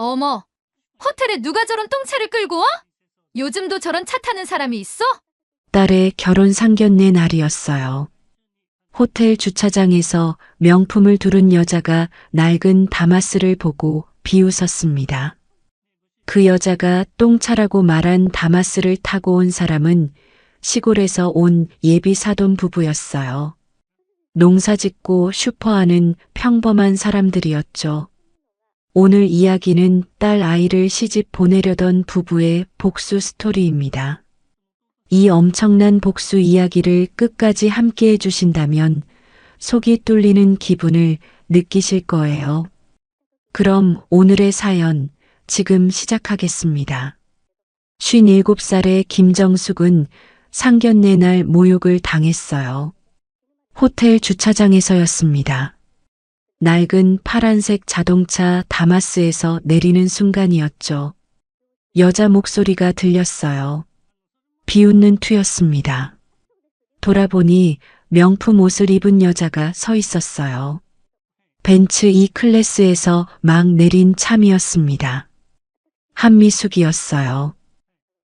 어머, 호텔에 누가 저런 똥차를 끌고 와? 요즘도 저런 차 타는 사람이 있어? 딸의 결혼 상견례 날이었어요. 호텔 주차장에서 명품을 두른 여자가 낡은 다마스를 보고 비웃었습니다. 그 여자가 똥차라고 말한 다마스를 타고 온 사람은 시골에서 온 예비 사돈 부부였어요. 농사짓고 슈퍼하는 평범한 사람들이었죠. 오늘 이야기는 딸 아이를 시집 보내려던 부부의 복수 스토리입니다. 이 엄청난 복수 이야기를 끝까지 함께 해주신다면 속이 뚫리는 기분을 느끼실 거예요. 그럼 오늘의 사연 지금 시작하겠습니다. 57살의 김정숙은 상견례 날 모욕을 당했어요. 호텔 주차장에서였습니다. 낡은 파란색 자동차 다마스에서 내리는 순간이었죠. 여자 목소리가 들렸어요. 비웃는 투였습니다. 돌아보니 명품 옷을 입은 여자가 서 있었어요. 벤츠 E 클래스에서 막 내린 참이었습니다. 한미숙이었어요.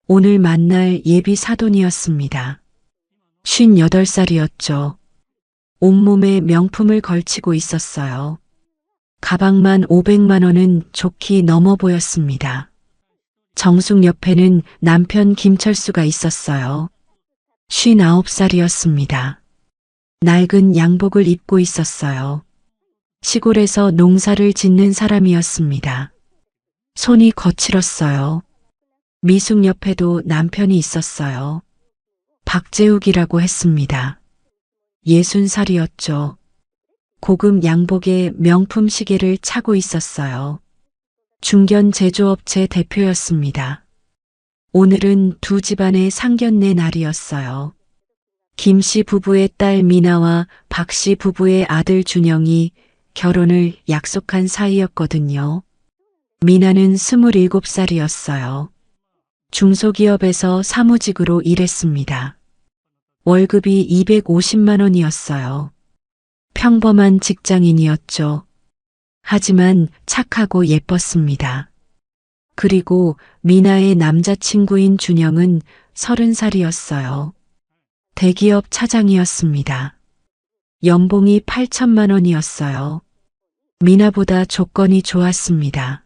오늘 만날 예비 사돈이었습니다. 58살이었죠. 온몸에 명품을 걸치고 있었어요. 가방만 500만 원은 좋게 넘어 보였습니다. 정숙 옆에는 남편 김철수가 있었어요. 59살이었습니다. 낡은 양복을 입고 있었어요. 시골에서 농사를 짓는 사람이었습니다. 손이 거칠었어요. 미숙 옆에도 남편이 있었어요. 박재욱이라고 했습니다. 60살이었죠. 고급 양복에 명품 시계를 차고 있었어요. 중견 제조업체 대표였습니다. 오늘은 두 집안의 상견례 날이었어요. 김 씨 부부의 딸 미나와 박 씨 부부의 아들 준영이 결혼을 약속한 사이였거든요. 미나는 27살이었어요. 중소기업에서 사무직으로 일했습니다. 월급이 250만 원이었어요. 평범한 직장인이었죠. 하지만 착하고 예뻤습니다. 그리고 미나의 남자친구인 준영은 30살이었어요. 대기업 차장이었습니다. 연봉이 8천만 원이었어요. 미나보다 조건이 좋았습니다.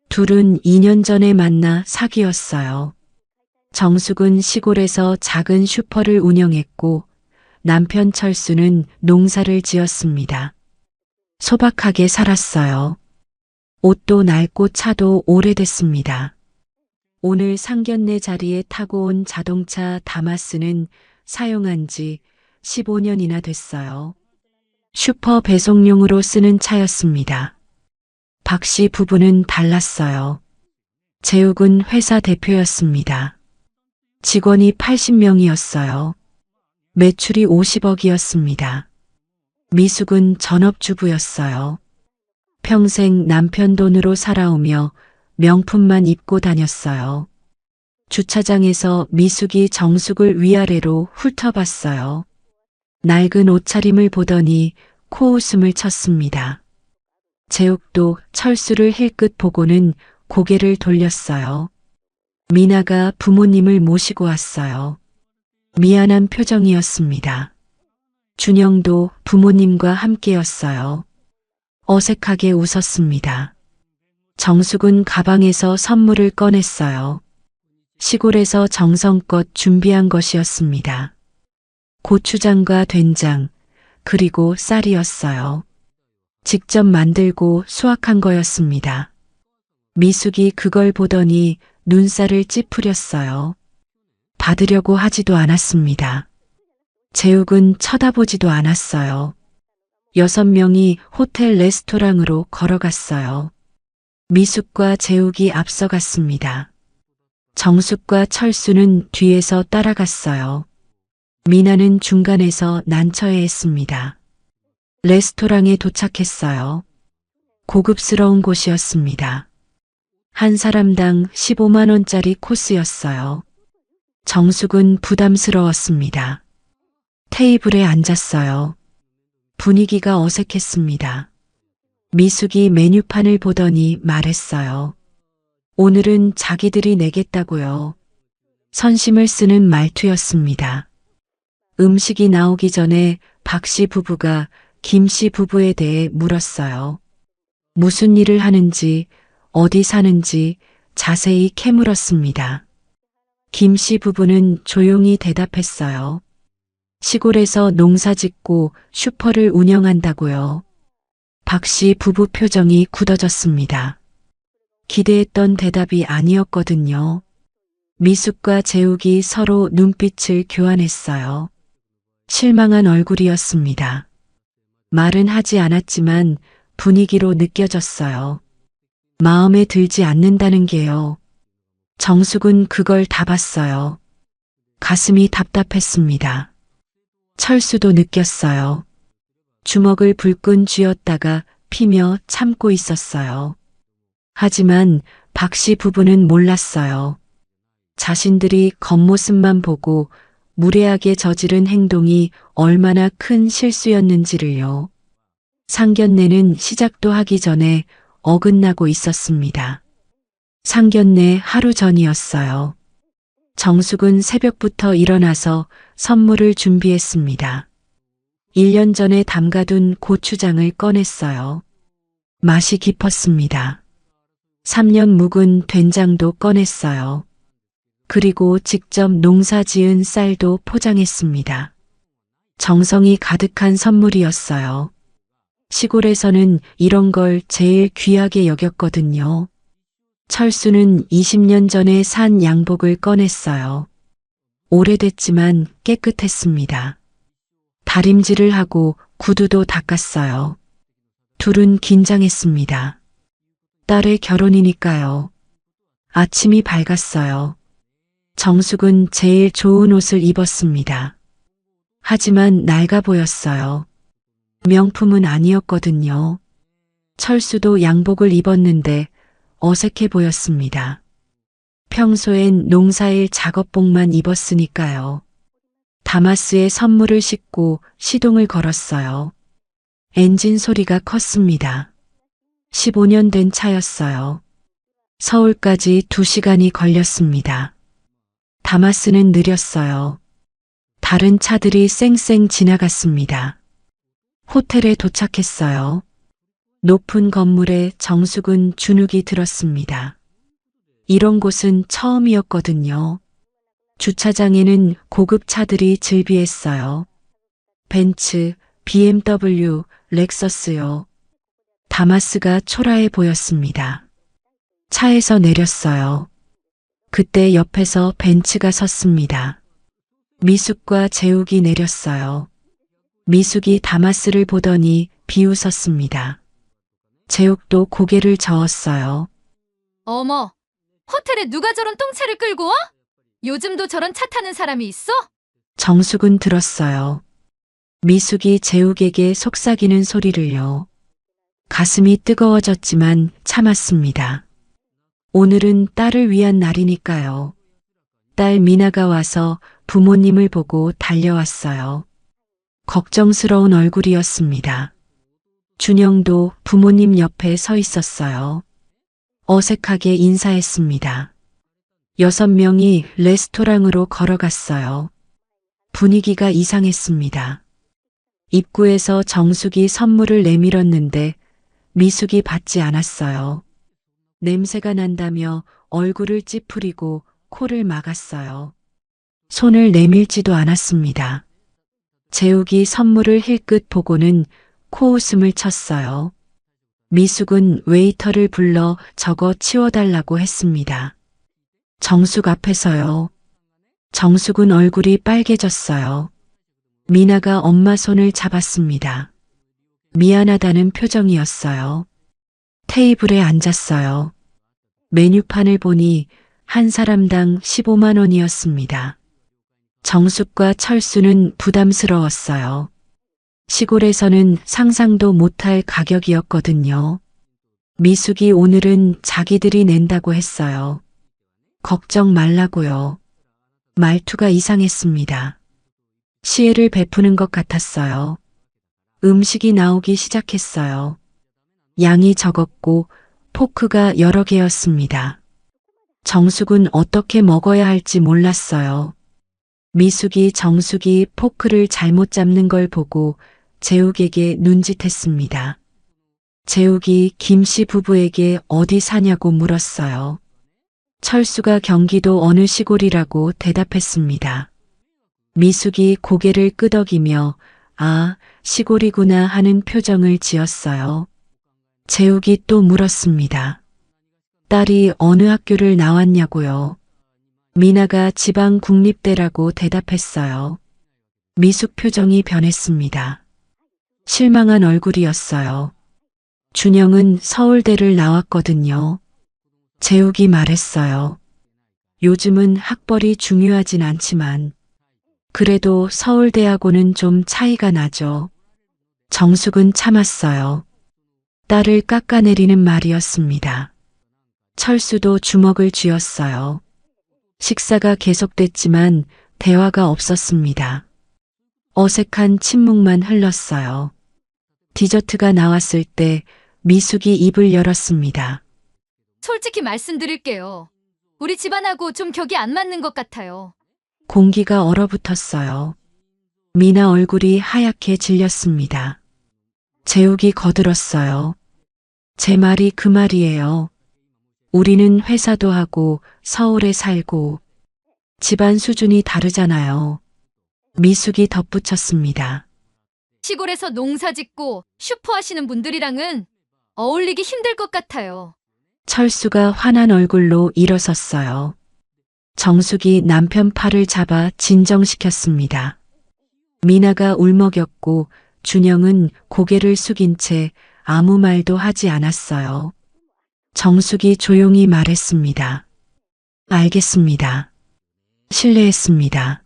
둘은 2년 전에 만나 사귀었어요. 정숙은 시골에서 작은 슈퍼를 운영했고 남편 철수는 농사를 지었습니다. 소박하게 살았어요. 옷도 낡고 차도 오래됐습니다. 오늘 상견례 자리에 타고 온 자동차 다마스는 사용한 지 15년이나 됐어요. 슈퍼 배송용으로 쓰는 차였습니다. 박 씨 부부는 달랐어요. 재욱은 회사 대표였습니다. 직원이 80명이었어요. 매출이 50억이었습니다. 미숙은 전업주부였어요. 평생 남편 돈으로 살아오며 명품만 입고 다녔어요. 주차장에서 미숙이 정숙을 위아래로 훑어봤어요. 낡은 옷차림을 보더니 코웃음을 쳤습니다. 재욱도 철수를 힐끗 보고는 고개를 돌렸어요. 미나가 부모님을 모시고 왔어요. 미안한 표정이었습니다. 준영도 부모님과 함께였어요. 어색하게 웃었습니다. 정숙은 가방에서 선물을 꺼냈어요. 시골에서 정성껏 준비한 것이었습니다. 고추장과 된장, 그리고 쌀이었어요. 직접 만들고 수확한 거였습니다. 미숙이 그걸 보더니 눈살을 찌푸렸어요. 받으려고 하지도 않았습니다. 재욱은 쳐다보지도 않았어요. 6명이 호텔 레스토랑으로 걸어갔어요. 미숙과 재욱이 앞서갔습니다. 정숙과 철수는 뒤에서 따라갔어요. 미나는 중간에서 난처해했습니다. 레스토랑에 도착했어요. 고급스러운 곳이었습니다. 한 사람당 15만 원짜리 코스였어요. 정숙은 부담스러웠습니다. 테이블에 앉았어요. 분위기가 어색했습니다. 미숙이 메뉴판을 보더니 말했어요. 오늘은 자기들이 내겠다고요. 선심을 쓰는 말투였습니다. 음식이 나오기 전에 박 씨 부부가 김 씨 부부에 대해 물었어요. 무슨 일을 하는지, 어디 사는지 자세히 캐물었습니다. 김 씨 부부는 조용히 대답했어요. 시골에서 농사 짓고 슈퍼를 운영한다고요. 박 씨 부부 표정이 굳어졌습니다. 기대했던 대답이 아니었거든요. 미숙과 재욱이 서로 눈빛을 교환했어요. 실망한 얼굴이었습니다. 말은 하지 않았지만 분위기로 느껴졌어요. 마음에 들지 않는다는 게요. 정숙은 그걸 다 봤어요. 가슴이 답답했습니다. 철수도 느꼈어요. 주먹을 불끈 쥐었다가 피며 참고 있었어요. 하지만 박 씨 부부는 몰랐어요. 자신들이 겉모습만 보고 무례하게 저지른 행동이 얼마나 큰 실수였는지를요. 상견례는 시작도 하기 전에 어긋나고 있었습니다. 상견례 하루 전이었어요. 정숙은 새벽부터 일어나서 선물을 준비했습니다. 1년 전에 담가둔 고추장을 꺼냈어요. 맛이 깊었습니다. 3년 묵은 된장도 꺼냈어요. 그리고 직접 농사 지은 쌀도 포장했습니다. 정성이 가득한 선물이었어요. 시골에서는 이런 걸 제일 귀하게 여겼거든요. 철수는 20년 전에 산 양복을 꺼냈어요. 오래됐지만 깨끗했습니다. 다림질을 하고 구두도 닦았어요. 둘은 긴장했습니다. 딸의 결혼이니까요. 아침이 밝았어요. 정숙은 제일 좋은 옷을 입었습니다. 하지만 낡아 보였어요. 명품은 아니었거든요. 철수도 양복을 입었는데 어색해 보였습니다. 평소엔 농사일 작업복만 입었으니까요. 다마스에 선물을 싣고 시동을 걸었어요. 엔진 소리가 컸습니다. 15년 된 차였어요. 서울까지 2시간이 걸렸습니다. 다마스는 느렸어요. 다른 차들이 쌩쌩 지나갔습니다. 호텔에 도착했어요. 높은 건물에 정숙은 주눅이 들었습니다. 이런 곳은 처음이었거든요. 주차장에는 고급 차들이 즐비했어요. 벤츠, BMW, 렉서스요. 다마스가 초라해 보였습니다. 차에서 내렸어요. 그때 옆에서 벤츠가 섰습니다. 미숙과 재욱이 내렸어요. 미숙이 다마스를 보더니 비웃었습니다. 재욱도 고개를 저었어요. 어머, 호텔에 누가 저런 똥차를 끌고 와? 요즘도 저런 차 타는 사람이 있어? 정숙은 들었어요. 미숙이 재욱에게 속삭이는 소리를요. 가슴이 뜨거워졌지만 참았습니다. 오늘은 딸을 위한 날이니까요. 딸 미나가 와서 부모님을 보고 달려왔어요. 걱정스러운 얼굴이었습니다. 준영도 부모님 옆에 서 있었어요. 어색하게 인사했습니다. 6명이 레스토랑으로 걸어갔어요. 분위기가 이상했습니다. 입구에서 정숙이 선물을 내밀었는데 미숙이 받지 않았어요. 냄새가 난다며 얼굴을 찌푸리고 코를 막았어요. 손을 내밀지도 않았습니다. 재욱이 선물을 힐끗 보고는 코웃음을 쳤어요. 미숙은 웨이터를 불러 저거 치워달라고 했습니다. 정숙 앞에서요. 정숙은 얼굴이 빨개졌어요. 미나가 엄마 손을 잡았습니다. 미안하다는 표정이었어요. 테이블에 앉았어요. 메뉴판을 보니 한 사람당 15만 원이었습니다. 정숙과 철수는 부담스러웠어요. 시골에서는 상상도 못할 가격이었거든요. 미숙이 오늘은 자기들이 낸다고 했어요. 걱정 말라고요. 말투가 이상했습니다. 시혜를 베푸는 것 같았어요. 음식이 나오기 시작했어요. 양이 적었고 포크가 여러 개였습니다. 정숙은 어떻게 먹어야 할지 몰랐어요. 미숙이 정숙이 포크를 잘못 잡는 걸 보고 재욱에게 눈짓했습니다. 재욱이 김씨 부부에게 어디 사냐고 물었어요. 철수가 경기도 어느 시골이라고 대답했습니다. 미숙이 고개를 끄덕이며 아, 시골이구나 하는 표정을 지었어요. 재욱이 또 물었습니다. 딸이 어느 학교를 나왔냐고요. 미나가 지방 국립대라고 대답했어요. 미숙 표정이 변했습니다. 실망한 얼굴이었어요. 준영은 서울대를 나왔거든요. 재욱이 말했어요. 요즘은 학벌이 중요하진 않지만 그래도 서울대하고는 좀 차이가 나죠. 정숙은 참았어요. 딸을 깎아내리는 말이었습니다. 철수도 주먹을 쥐었어요. 식사가 계속됐지만 대화가 없었습니다. 어색한 침묵만 흘렀어요. 디저트가 나왔을 때 미숙이 입을 열었습니다. 솔직히 말씀드릴게요. 우리 집안하고 좀 격이 안 맞는 것 같아요. 공기가 얼어붙었어요. 미나 얼굴이 하얗게 질렸습니다. 재욱이 거들었어요. 제 말이 그 말이에요. 우리는 회사도 하고 서울에 살고 집안 수준이 다르잖아요. 미숙이 덧붙였습니다. 시골에서 농사 짓고 슈퍼 하시는 분들이랑은 어울리기 힘들 것 같아요. 철수가 환한 얼굴로 일어섰어요. 정숙이 남편 팔을 잡아 진정시켰습니다. 미나가 울먹였고 준영은 고개를 숙인 채 아무 말도 하지 않았어요. 정숙이 조용히 말했습니다. 알겠습니다. 실례했습니다.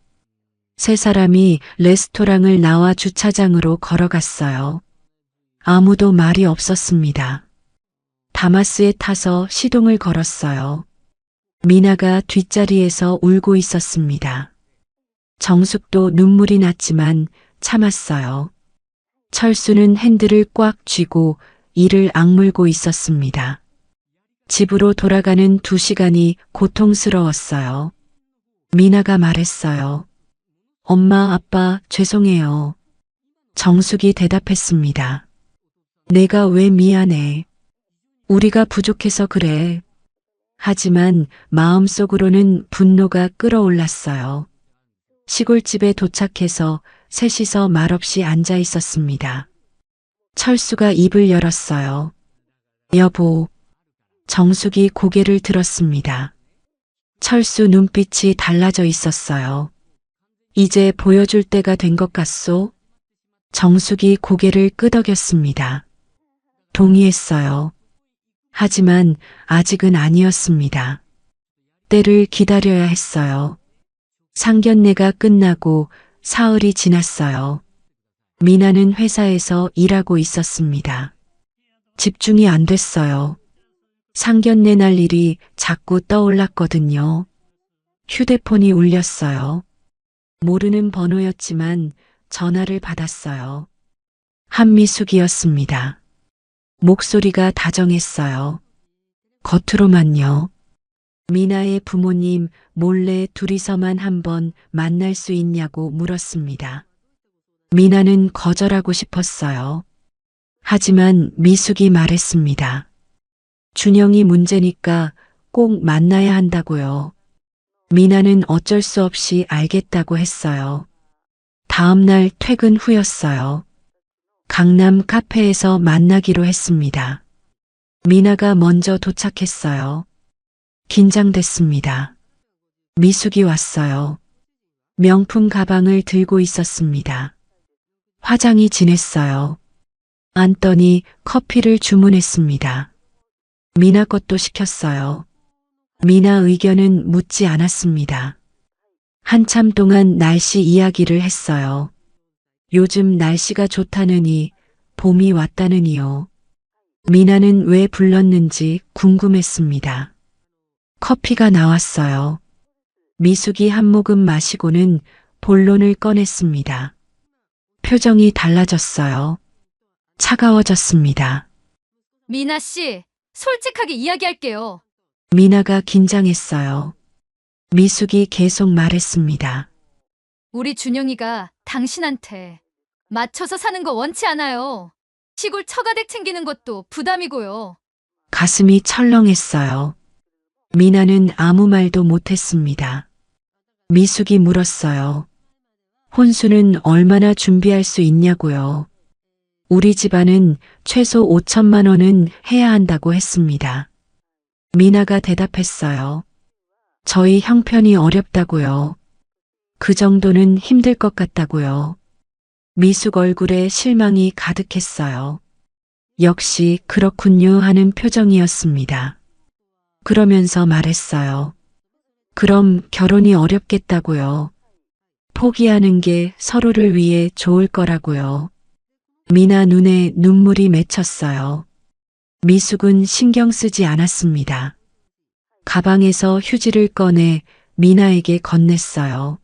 세 사람이 레스토랑을 나와 주차장으로 걸어갔어요. 아무도 말이 없었습니다. 다마스에 타서 시동을 걸었어요. 미나가 뒷자리에서 울고 있었습니다. 정숙도 눈물이 났지만 참았어요. 철수는 핸들을 꽉 쥐고 이를 악물고 있었습니다. 집으로 돌아가는 2시간이 고통스러웠어요. 미나가 말했어요. 엄마, 아빠, 죄송해요. 정숙이 대답했습니다. 내가 왜 미안해. 우리가 부족해서 그래. 하지만 마음속으로는 분노가 끓어올랐어요. 시골집에 도착해서 셋이서 말없이 앉아 있었습니다. 철수가 입을 열었어요. 여보. 정숙이 고개를 들었습니다. 철수 눈빛이 달라져 있었어요. 이제 보여줄 때가 된 것 같소? 정숙이 고개를 끄덕였습니다. 동의했어요. 하지만 아직은 아니었습니다. 때를 기다려야 했어요. 상견례가 끝나고 사흘이 지났어요. 미나는 회사에서 일하고 있었습니다. 집중이 안 됐어요. 상견례 날 일이 자꾸 떠올랐거든요. 휴대폰이 울렸어요. 모르는 번호였지만 전화를 받았어요. 한미숙이었습니다. 목소리가 다정했어요. 겉으로만요. 미나의 부모님 몰래 둘이서만 한번 만날 수 있냐고 물었습니다. 미나는 거절하고 싶었어요. 하지만 미숙이 말했습니다. 준영이 문제니까 꼭 만나야 한다고요. 미나는 어쩔 수 없이 알겠다고 했어요. 다음 날 퇴근 후였어요. 강남 카페에서 만나기로 했습니다. 미나가 먼저 도착했어요. 긴장됐습니다. 미숙이 왔어요. 명품 가방을 들고 있었습니다. 화장이 진했어요. 안더니 커피를 주문했습니다. 미나 것도 시켰어요. 미나 의견은 묻지 않았습니다. 한참 동안 날씨 이야기를 했어요. 요즘 날씨가 좋다느니 봄이 왔다느니요. 미나는 왜 불렀는지 궁금했습니다. 커피가 나왔어요. 미숙이 한 모금 마시고는 본론을 꺼냈습니다. 표정이 달라졌어요. 차가워졌습니다. 미나 씨, 솔직하게 이야기할게요. 미나가 긴장했어요. 미숙이 계속 말했습니다. 우리 준영이가 당신한테 맞춰서 사는 거 원치 않아요. 시골 처가댁 챙기는 것도 부담이고요. 가슴이 철렁했어요. 미나는 아무 말도 못했습니다. 미숙이 물었어요. 혼수는 얼마나 준비할 수 있냐고요. 우리 집안은 최소 5천만 원은 해야 한다고 했습니다. 미나가 대답했어요. 저희 형편이 어렵다고요. 그 정도는 힘들 것 같다고요. 미숙 얼굴에 실망이 가득했어요. 역시 그렇군요 하는 표정이었습니다. 그러면서 말했어요. 그럼 결혼이 어렵겠다고요. 포기하는 게 서로를 위해 좋을 거라고요. 미나 눈에 눈물이 맺혔어요. 미숙은 신경 쓰지 않았습니다. 가방에서 휴지를 꺼내 미나에게 건넸어요.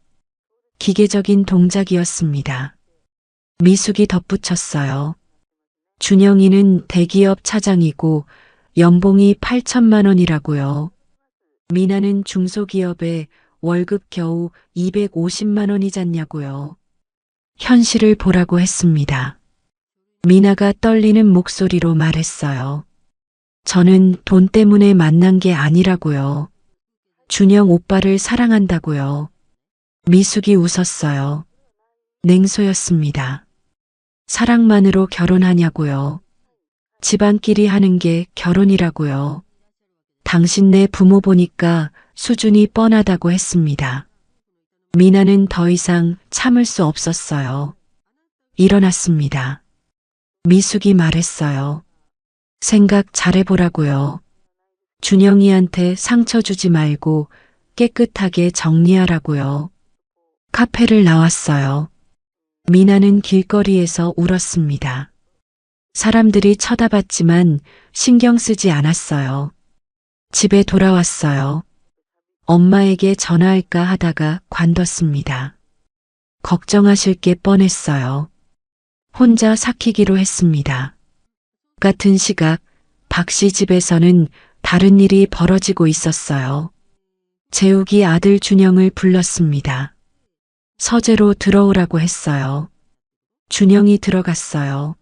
기계적인 동작이었습니다. 미숙이 덧붙였어요. 준영이는 대기업 차장이고 연봉이 8천만 원이라고요. 미나는 중소기업에 월급 겨우 250만 원이잖냐고요. 현실을 보라고 했습니다. 미나가 떨리는 목소리로 말했어요. 저는 돈 때문에 만난 게 아니라고요. 준영 오빠를 사랑한다고요. 미숙이 웃었어요. 냉소였습니다. 사랑만으로 결혼하냐고요. 집안끼리 하는 게 결혼이라고요. 당신네 부모 보니까 수준이 뻔하다고 했습니다. 미나는 더 이상 참을 수 없었어요. 일어났습니다. 미숙이 말했어요. 생각 잘해보라고요. 준영이한테 상처 주지 말고 깨끗하게 정리하라고요. 카페를 나왔어요. 미나는 길거리에서 울었습니다. 사람들이 쳐다봤지만 신경 쓰지 않았어요. 집에 돌아왔어요. 엄마에게 전화할까 하다가 관뒀습니다. 걱정하실 게 뻔했어요. 혼자 삭히기로 했습니다. 같은 시각 박 씨 집에서는 다른 일이 벌어지고 있었어요. 재욱이 아들 준영을 불렀습니다. 서재로 들어오라고 했어요. 준영이 들어갔어요.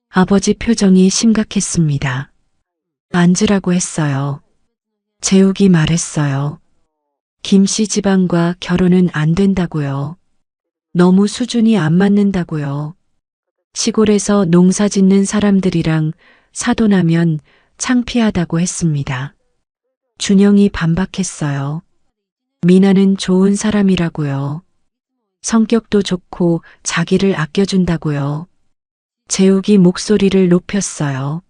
아버지 표정이 심각했습니다. 앉으라고 했어요. 재욱이 말했어요. 김씨 집안과 결혼은 안 된다고요. 너무 수준이 안 맞는다고요. 시골에서 농사 짓는 사람들이랑 사돈하면 창피하다고 했습니다. 준영이 반박했어요. 미나는 좋은 사람이라고요. 성격도 좋고 자기를 아껴준다고요. 재욱이 목소리를 높였어요.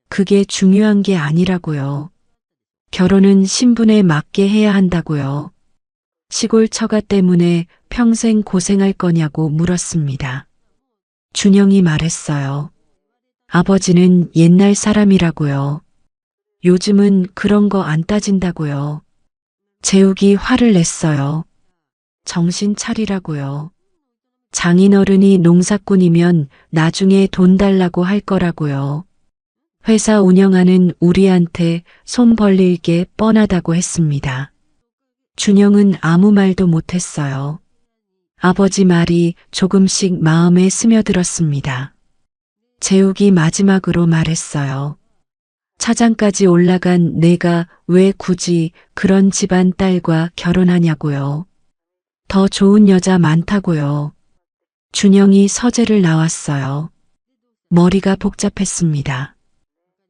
그게 중요한 게 아니라고요. 결혼은 신분에 맞게 해야 한다고요. 시골 처가 때문에 평생 고생할 거냐고 물었습니다. 준영이 말했어요. 아버지는 옛날 사람이라고요. 요즘은 그런 거 안 따진다고요. 재욱이 화를 냈어요. 정신 차리라고요. 장인어른이 농사꾼이면 나중에 돈 달라고 할 거라고요. 회사 운영하는 우리한테 손 벌릴 게 뻔하다고 했습니다. 준영은 아무 말도 못했어요. 아버지 말이 조금씩 마음에 스며들었습니다. 재욱이 마지막으로 말했어요. 차장까지 올라간 내가 왜 굳이 그런 집안 딸과 결혼하냐고요. 더 좋은 여자 많다고요. 준영이 서재를 나왔어요. 머리가 복잡했습니다.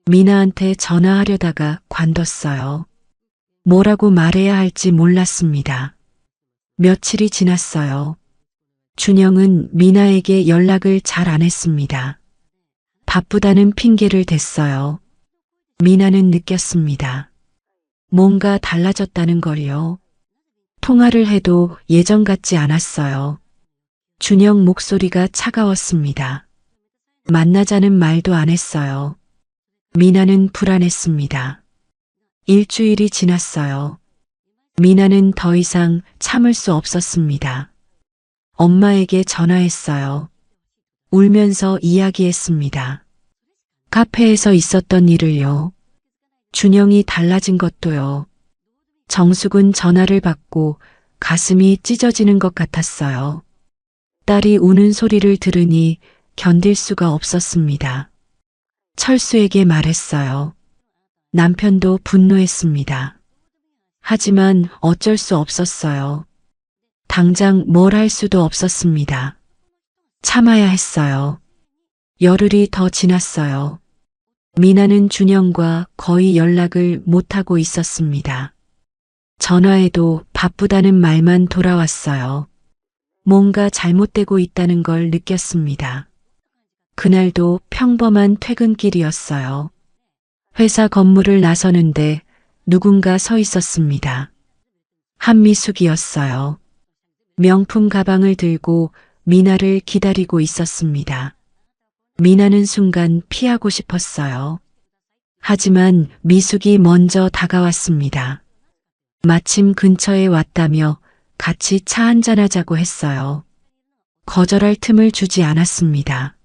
미나한테 전화하려다가 관뒀어요. 뭐라고 말해야 할지 몰랐습니다. 며칠이 지났어요. 준영은 미나에게 연락을 잘 안 했습니다. 바쁘다는 핑계를 댔어요. 미나는 느꼈습니다. 뭔가 달라졌다는 걸요. 통화를 해도 예전 같지 않았어요. 준영 목소리가 차가웠습니다. 만나자는 말도 안 했어요. 미나는 불안했습니다. 일주일이 지났어요. 미나는 더 이상 참을 수 없었습니다. 엄마에게 전화했어요. 울면서 이야기했습니다. 카페에서 있었던 일을요. 준영이 달라진 것도요. 정숙은 전화를 받고 가슴이 찢어지는 것 같았어요. 딸이 우는 소리를 들으니 견딜 수가 없었습니다. 철수에게 말했어요. 남편도 분노했습니다. 하지만 어쩔 수 없었어요. 당장 뭘 할 수도 없었습니다. 참아야 했어요. 열흘이 더 지났어요. 미나는 준영과 거의 연락을 못하고 있었습니다. 전화해도 바쁘다는 말만 돌아왔어요. 뭔가 잘못되고 있다는 걸 느꼈습니다. 그날도 평범한 퇴근길이었어요. 회사 건물을 나서는데 누군가 서 있었습니다. 한미숙이었어요. 명품 가방을 들고 미나를 기다리고 있었습니다. 미나는 순간 피하고 싶었어요. 하지만 미숙이 먼저 다가왔습니다. 마침 근처에 왔다며 같이 차 한잔하자고 했어요. 거절할 틈을 주지 않았습니다.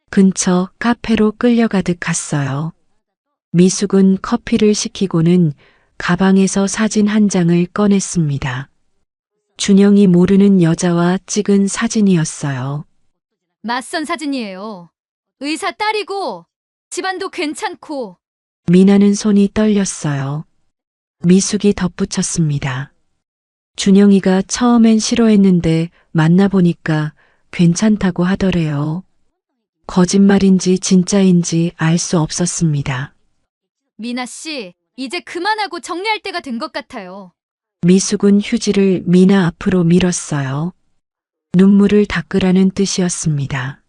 근처 카페로 끌려가듯 갔어요. 미숙은 커피를 시키고는 가방에서 사진 한 장을 꺼냈습니다. 준영이 모르는 여자와 찍은 사진이었어요. 맞선 사진이에요. 의사 딸이고 집안도 괜찮고. 미나는 손이 떨렸어요. 미숙이 덧붙였습니다. 준영이가 처음엔 싫어했는데 만나보니까 괜찮다고 하더래요. 거짓말인지 진짜인지 알 수 없었습니다. 미나 씨, 이제 그만하고 정리할 때가 된 것 같아요. 미숙은 휴지를 미나 앞으로 밀었어요. 눈물을 닦으라는 뜻이었습니다.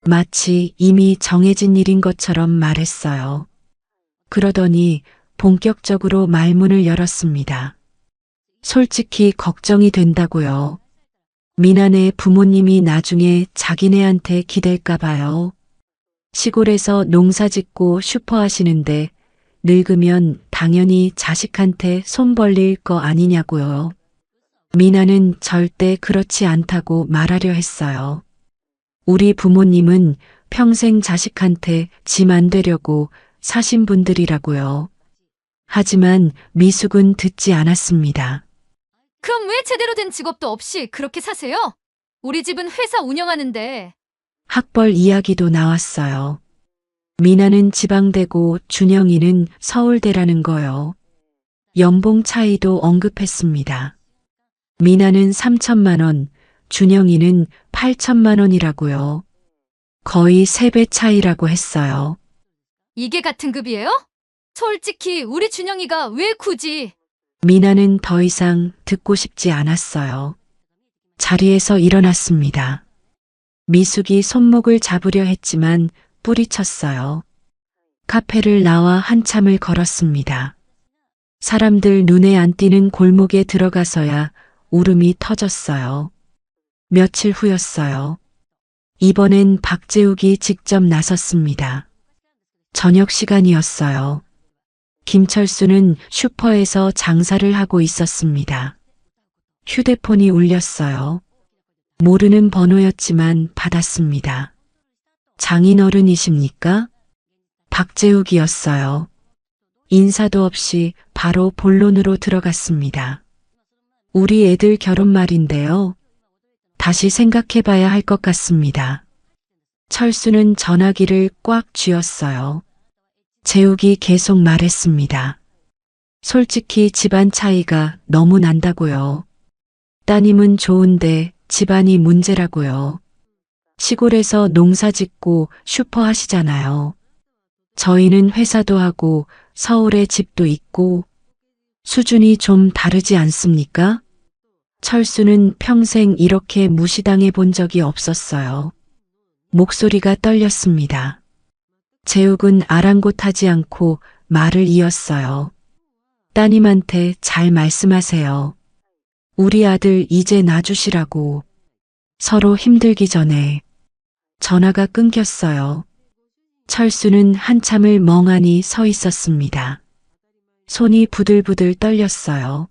마치 이미 정해진 일인 것처럼 말했어요. 그러더니 본격적으로 말문을 열었습니다. 솔직히 걱정이 된다고요. 미나네 부모님이 나중에 자기네한테 기댈까 봐요. 시골에서 농사 짓고 슈퍼 하시는데 늙으면 당연히 자식한테 손 벌릴 거 아니냐고요. 미나는 절대 그렇지 않다고 말하려 했어요. 우리 부모님은 평생 자식한테 짐 안 되려고 사신 분들이라고요. 하지만 미숙은 듣지 않았습니다. 그럼 왜 제대로 된 직업도 없이 그렇게 사세요? 우리 집은 회사 운영하는데. 학벌 이야기도 나왔어요. 미나는 지방대고 준영이는 서울대라는 거요. 연봉 차이도 언급했습니다. 미나는 3천만 원, 준영이는 8천만 원이라고요. 거의 3배 차이라고 했어요. 이게 같은 급이에요? 솔직히 우리 준영이가 왜 굳이. 미나는 더 이상 듣고 싶지 않았어요. 자리에서 일어났습니다. 미숙이 손목을 잡으려 했지만 뿌리쳤어요. 카페를 나와 한참을 걸었습니다. 사람들 눈에 안 띄는 골목에 들어가서야 울음이 터졌어요. 며칠 후였어요. 이번엔 박재욱이 직접 나섰습니다. 저녁 시간이었어요. 김철수는 슈퍼에서 장사를 하고 있었습니다. 휴대폰이 울렸어요. 모르는 번호였지만 받았습니다. 장인어른이십니까? 박재욱이었어요. 인사도 없이 바로 본론으로 들어갔습니다. 우리 애들 결혼 말인데요. 다시 생각해봐야 할 것 같습니다. 철수는 전화기를 꽉 쥐었어요. 재욱이 계속 말했습니다. 솔직히 집안 차이가 너무 난다고요. 따님은 좋은데 집안이 문제라고요. 시골에서 농사 짓고 슈퍼 하시잖아요. 저희는 회사도 하고 서울에 집도 있고 수준이 좀 다르지 않습니까? 철수는 평생 이렇게 무시당해 본 적이 없었어요. 목소리가 떨렸습니다. 재욱은 아랑곳하지 않고 말을 이었어요. 따님한테 잘 말씀하세요. 우리 아들 이제 놔주시라고. 서로 힘들기 전에. 전화가 끊겼어요. 철수는 한참을 멍하니 서 있었습니다. 손이 부들부들 떨렸어요.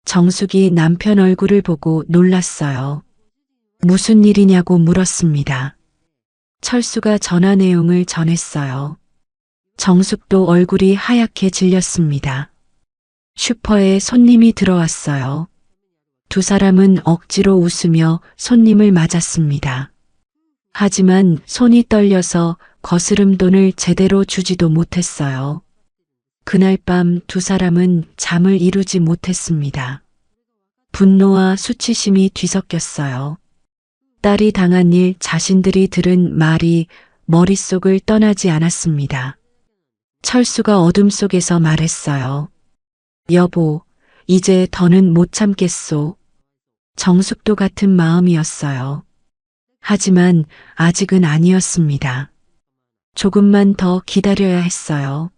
정숙이 남편 얼굴을 보고 놀랐어요. 무슨 일이냐고 물었습니다. 철수가 전화 내용을 전했어요. 정숙도 얼굴이 하얗게 질렸습니다. 슈퍼에 손님이 들어왔어요. 두 사람은 억지로 웃으며 손님을 맞았습니다. 하지만 손이 떨려서 거스름 돈을 제대로 주지도 못했어요. 그날 밤 두 사람은 잠을 이루지 못했습니다. 분노와 수치심이 뒤섞였어요. 딸이 당한 일, 자신들이 들은 말이 머릿속을 떠나지 않았습니다. 철수가 어둠 속에서 말했어요. 여보, 이제 더는 못 참겠소. 정숙도 같은 마음이었어요. 하지만 아직은 아니었습니다. 조금만 더 기다려야 했어요.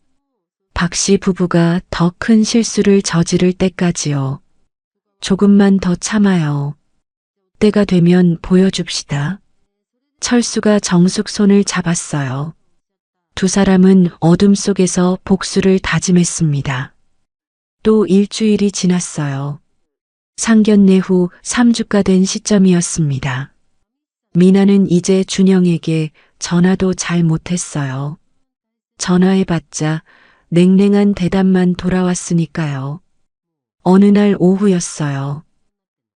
박 씨 부부가 더 큰 실수를 저지를 때까지요. 조금만 더 참아요. 때가 되면 보여줍시다. 철수가 정숙 손을 잡았어요. 두 사람은 어둠 속에서 복수를 다짐했습니다. 또 일주일이 지났어요. 상견례 후 3주가 된 시점이었습니다. 미나는 이제 준영에게 전화도 잘 못했어요. 전화해봤자 냉랭한 대답만 돌아왔으니까요. 어느 날 오후였어요.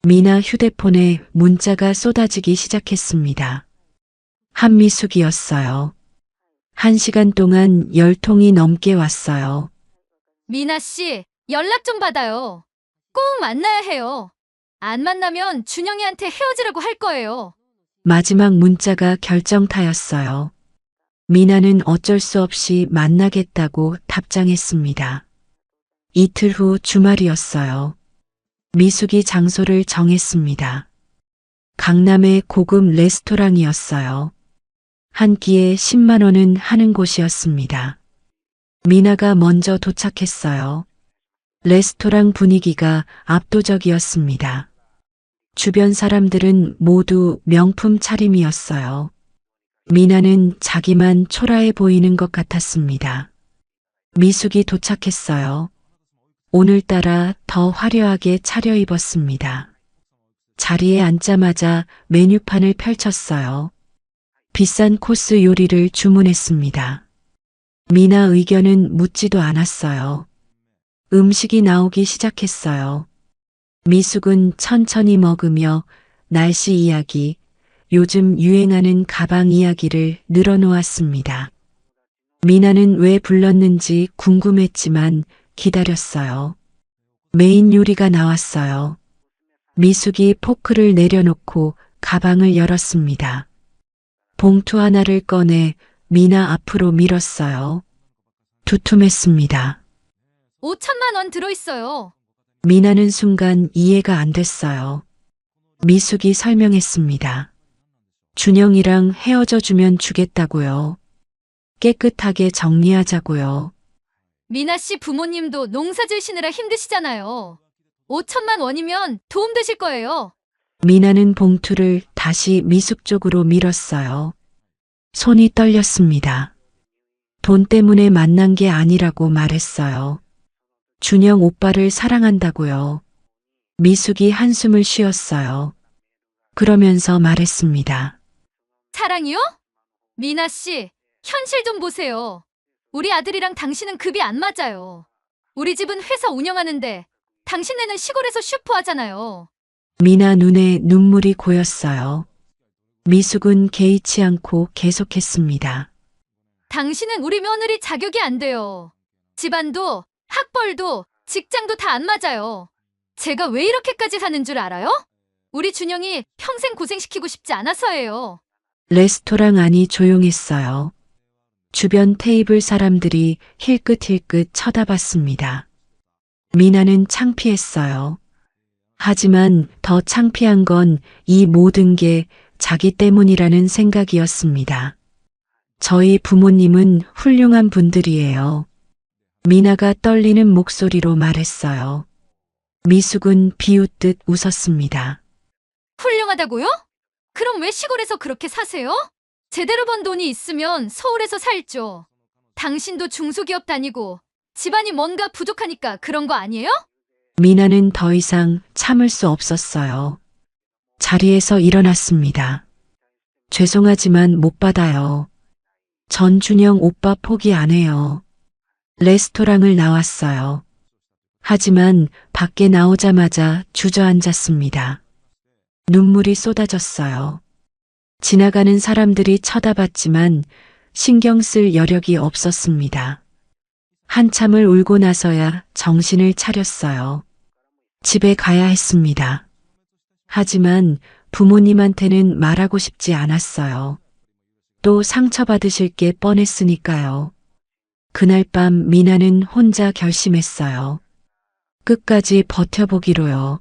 미나 휴대폰에 문자가 쏟아지기 시작했습니다. 한미숙이었어요. 1시간 동안 10통이 넘게 왔어요. 미나 씨, 연락 좀 받아요. 꼭 만나야 해요. 안 만나면 준영이한테 헤어지라고 할 거예요. 마지막 문자가 결정타였어요. 미나는 어쩔 수 없이 만나겠다고 답장했습니다. 이틀 후 주말이었어요. 미숙이 장소를 정했습니다. 강남의 고급 레스토랑이었어요. 한 끼에 10만 원은 하는 곳이었습니다. 미나가 먼저 도착했어요. 레스토랑 분위기가 압도적이었습니다. 주변 사람들은 모두 명품 차림이었어요. 미나는 자기만 초라해 보이는 것 같았습니다. 미숙이 도착했어요. 오늘따라 더 화려하게 차려입었습니다. 자리에 앉자마자 메뉴판을 펼쳤어요. 비싼 코스 요리를 주문했습니다. 미나 의견은 묻지도 않았어요. 음식이 나오기 시작했어요. 미숙은 천천히 먹으며 날씨 이야기, 요즘 유행하는 가방 이야기를 늘어놓았습니다. 미나는 왜 불렀는지 궁금했지만 기다렸어요. 메인 요리가 나왔어요. 미숙이 포크를 내려놓고 가방을 열었습니다. 봉투 하나를 꺼내 미나 앞으로 밀었어요. 두툼했습니다. 5천만 원 들어있어요. 미나는 순간 이해가 안 됐어요. 미숙이 설명했습니다. 준영이랑 헤어져 주면 주겠다고요. 깨끗하게 정리하자고요. 미나 씨 부모님도 농사 지으시느라 힘드시잖아요. 5천만 원이면 도움 되실 거예요. 미나는 봉투를 다시 미숙 쪽으로 밀었어요. 손이 떨렸습니다. 돈 때문에 만난 게 아니라고 말했어요. 준영 오빠를 사랑한다고요. 미숙이 한숨을 쉬었어요. 그러면서 말했습니다. 사랑이요? 미나 씨, 현실 좀 보세요. 우리 아들이랑 당신은 급이 안 맞아요. 우리 집은 회사 운영하는데 당신네는 시골에서 슈퍼 하잖아요. 미나 눈에 눈물이 고였어요. 미숙은 개의치 않고 계속했습니다. 당신은 우리 며느리 자격이 안 돼요. 집안도, 학벌도, 직장도 다 안 맞아요. 제가 왜 이렇게까지 사는 줄 알아요? 우리 준영이 평생 고생시키고 싶지 않아서예요. 레스토랑 안이 조용했어요. 주변 테이블 사람들이 힐끗힐끗 쳐다봤습니다. 미나는 창피했어요. 하지만 더 창피한 건 이 모든 게 자기 때문이라는 생각이었습니다. 저희 부모님은 훌륭한 분들이에요. 미나가 떨리는 목소리로 말했어요. 미숙은 비웃듯 웃었습니다. 훌륭하다고요? 그럼 왜 시골에서 그렇게 사세요? 제대로 번 돈이 있으면 서울에서 살죠. 당신도 중소기업 다니고 집안이 뭔가 부족하니까 그런 거 아니에요? 미나는 더 이상 참을 수 없었어요. 자리에서 일어났습니다. 죄송하지만 못 받아요. 전준영 오빠 포기 안 해요. 레스토랑을 나왔어요. 하지만 밖에 나오자마자 주저앉았습니다. 눈물이 쏟아졌어요. 지나가는 사람들이 쳐다봤지만 신경 쓸 여력이 없었습니다. 한참을 울고 나서야 정신을 차렸어요. 집에 가야 했습니다. 하지만 부모님한테는 말하고 싶지 않았어요. 또 상처받으실 게 뻔했으니까요. 그날 밤 미나는 혼자 결심했어요. 끝까지 버텨보기로요.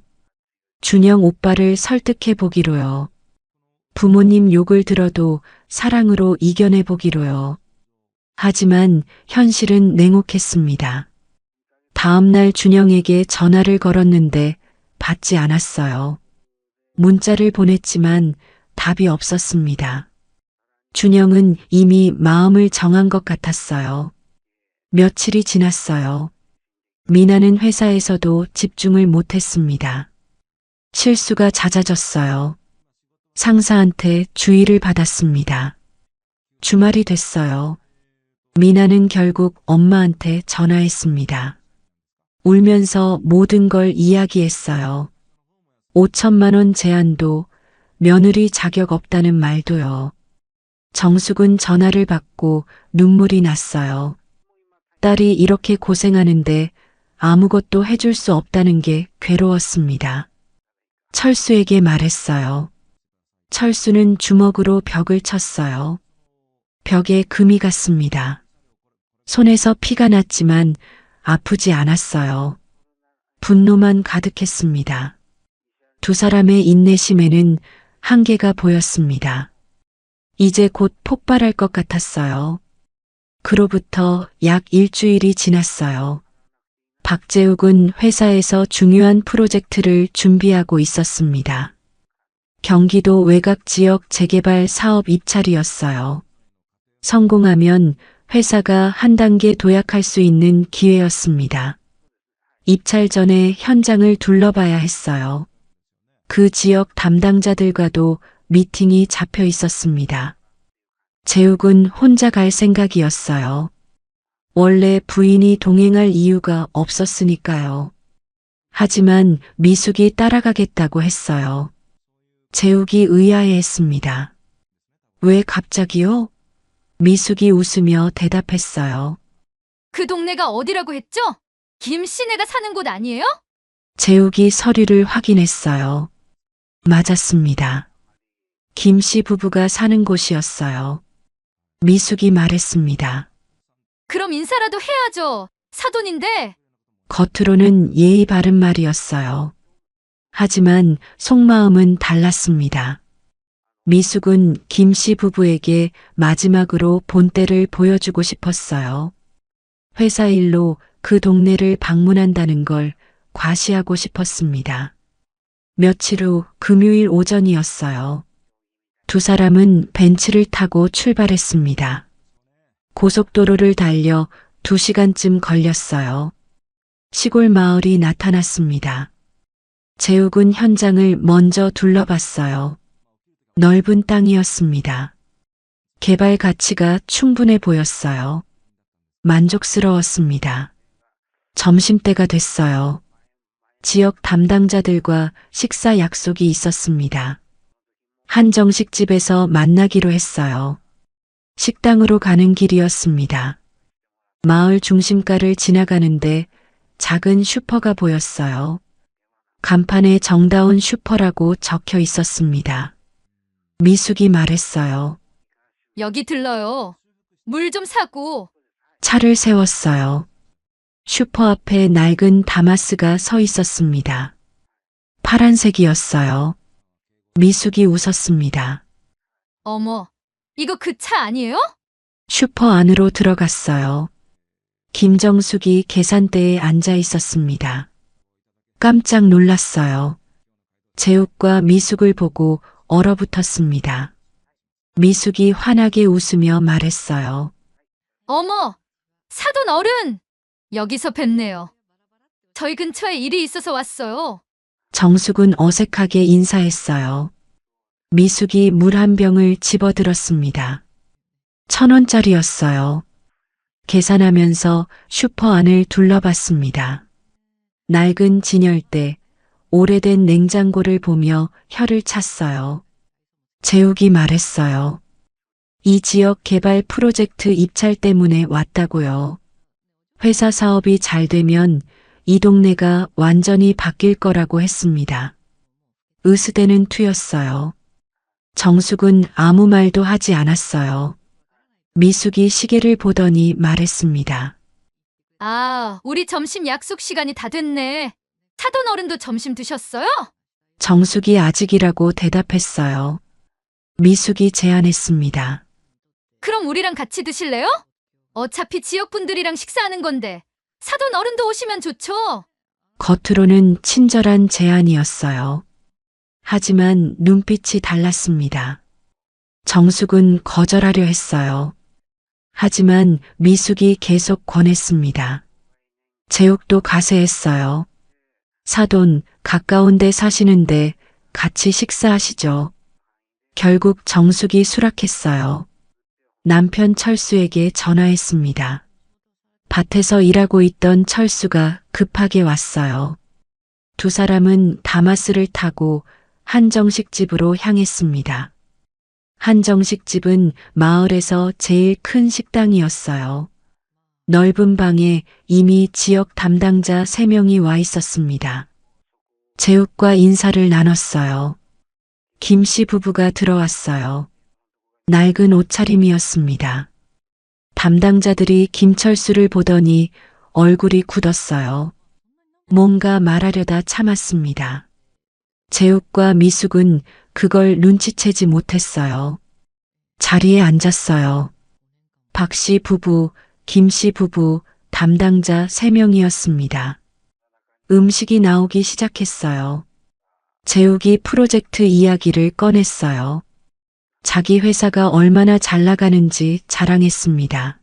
준영 오빠를 설득해보기로요. 부모님 욕을 들어도 사랑으로 이겨내보기로요. 하지만 현실은 냉혹했습니다. 다음날 준영에게 전화를 걸었는데 받지 않았어요. 문자를 보냈지만 답이 없었습니다. 준영은 이미 마음을 정한 것 같았어요. 며칠이 지났어요. 미나는 회사에서도 집중을 못했습니다. 실수가 잦아졌어요. 상사한테 주의를 받았습니다. 주말이 됐어요. 미나는 결국 엄마한테 전화했습니다. 울면서 모든 걸 이야기했어요. 5천만 원 제안도, 며느리 자격 없다는 말도요. 정숙은 전화를 받고 눈물이 났어요. 딸이 이렇게 고생하는데 아무것도 해줄 수 없다는 게 괴로웠습니다. 철수에게 말했어요. 철수는 주먹으로 벽을 쳤어요. 벽에 금이 갔습니다. 손에서 피가 났지만 아프지 않았어요. 분노만 가득했습니다. 두 사람의 인내심에는 한계가 보였습니다. 이제 곧 폭발할 것 같았어요. 그로부터 약 일주일이 지났어요. 박재욱은 회사에서 중요한 프로젝트를 준비하고 있었습니다. 경기도 외곽 지역 재개발 사업 입찰이었어요. 성공하면 회사가 한 단계 도약할 수 있는 기회였습니다. 입찰 전에 현장을 둘러봐야 했어요. 그 지역 담당자들과도 미팅이 잡혀 있었습니다. 재욱은 혼자 갈 생각이었어요. 원래 부인이 동행할 이유가 없었으니까요. 하지만 미숙이 따라가겠다고 했어요. 재욱이 의아해했습니다. 왜 갑자기요? 미숙이 웃으며 대답했어요. 그 동네가 어디라고 했죠? 김 씨네가 사는 곳 아니에요? 재욱이 서류를 확인했어요. 맞았습니다. 김 씨 부부가 사는 곳이었어요. 미숙이 말했습니다. 그럼 인사라도 해야죠. 사돈인데. 겉으로는 예의 바른 말이었어요. 하지만 속마음은 달랐습니다. 미숙은 김 씨 부부에게 마지막으로 본때를 보여주고 싶었어요. 회사 일로 그 동네를 방문한다는 걸 과시하고 싶었습니다. 며칠 후 금요일 오전이었어요. 두 사람은 벤츠를 타고 출발했습니다. 고속도로를 달려 2시간쯤 걸렸어요. 시골 마을이 나타났습니다. 재욱은 현장을 먼저 둘러봤어요. 넓은 땅이었습니다. 개발 가치가 충분해 보였어요. 만족스러웠습니다. 점심때가 됐어요. 지역 담당자들과 식사 약속이 있었습니다. 한정식집에서 만나기로 했어요. 식당으로 가는 길이었습니다. 마을 중심가를 지나가는데 작은 슈퍼가 보였어요. 간판에 정다운 슈퍼라고 적혀 있었습니다. 미숙이 말했어요. 여기 들러요. 물 좀 사고. 차를 세웠어요. 슈퍼 앞에 낡은 다마스가 서 있었습니다. 파란색이었어요. 미숙이 웃었습니다. 어머, 이거 그 차 아니에요? 슈퍼 안으로 들어갔어요. 김정숙이 계산대에 앉아 있었습니다. 깜짝 놀랐어요. 재욱과 미숙을 보고 얼어붙었습니다. 미숙이 환하게 웃으며 말했어요. 어머, 사돈 어른! 여기서 뵙네요. 저희 근처에 일이 있어서 왔어요. 정숙은 어색하게 인사했어요. 미숙이 물 한 병을 집어들었습니다. 1,000원짜리였어요. 계산하면서 슈퍼 안을 둘러봤습니다. 낡은 진열대, 오래된 냉장고를 보며 혀를 찼어요. 재욱이 말했어요. 이 지역 개발 프로젝트 입찰 때문에 왔다고요. 회사 사업이 잘 되면 이 동네가 완전히 바뀔 거라고 했습니다. 으스대는 투였어요. 정숙은 아무 말도 하지 않았어요. 미숙이 시계를 보더니 말했습니다. 아, 우리 점심 약속 시간이 다 됐네. 사돈 어른도 점심 드셨어요? 정숙이 아직이라고 대답했어요. 미숙이 제안했습니다. 그럼 우리랑 같이 드실래요? 어차피 지역분들이랑 식사하는 건데 사돈 어른도 오시면 좋죠. 겉으로는 친절한 제안이었어요. 하지만 눈빛이 달랐습니다. 정숙은 거절하려 했어요. 하지만 미숙이 계속 권했습니다. 재욱도 가세했어요. 사돈, 가까운 데 사시는데 같이 식사하시죠. 결국 정숙이 수락했어요. 남편 철수에게 전화했습니다. 밭에서 일하고 있던 철수가 급하게 왔어요. 두 사람은 다마스를 타고 한정식집으로 향했습니다. 한정식집은 마을에서 제일 큰 식당이었어요. 넓은 방에 이미 지역 담당자 3명이 와 있었습니다. 재욱과 인사를 나눴어요. 김씨 부부가 들어왔어요. 낡은 옷차림이었습니다. 담당자들이 김철수를 보더니 얼굴이 굳었어요. 뭔가 말하려다 참았습니다. 재욱과 미숙은 그걸 눈치채지 못했어요. 자리에 앉았어요. 박씨 부부, 김씨 부부, 담당자 3명이었습니다. 음식이 나오기 시작했어요. 재욱이 프로젝트 이야기를 꺼냈어요. 자기 회사가 얼마나 잘 나가는지 자랑했습니다.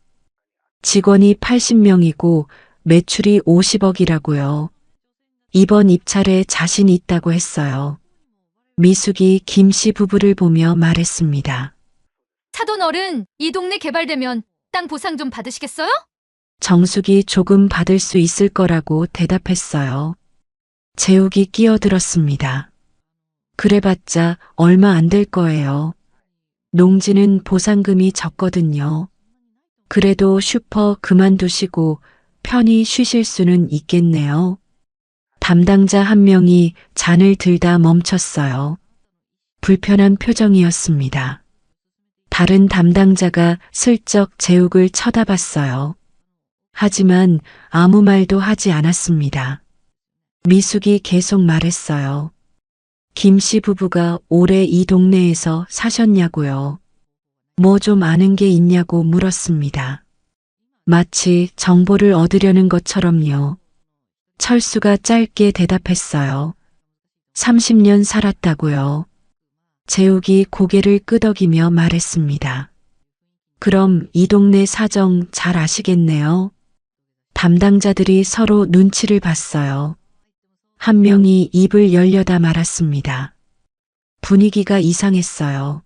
직원이 80명이고 매출이 50억이라고요. 이번 입찰에 자신 있다고 했어요. 미숙이 김씨 부부를 보며 말했습니다. 사돈 어른, 이 동네 개발되면 땅 보상 좀 받으시겠어요? 정숙이 조금 받을 수 있을 거라고 대답했어요. 재욱이 끼어들었습니다. 그래봤자 얼마 안 될 거예요. 농지는 보상금이 적거든요. 그래도 슈퍼 그만두시고 편히 쉬실 수는 있겠네요. 담당자 한 명이 잔을 들다 멈췄어요. 불편한 표정이었습니다. 다른 담당자가 슬쩍 재욱을 쳐다봤어요. 하지만 아무 말도 하지 않았습니다. 미숙이 계속 말했어요. 김씨 부부가 올해 이 동네에서 사셨냐고요. 뭐 좀 아는 게 있냐고 물었습니다. 마치 정보를 얻으려는 것처럼요. 철수가 짧게 대답했어요. 30년 살았다고요. 재욱이 고개를 끄덕이며 말했습니다. 그럼 이 동네 사정 잘 아시겠네요. 담당자들이 서로 눈치를 봤어요. 한 명이 입을 열려다 말았습니다. 분위기가 이상했어요.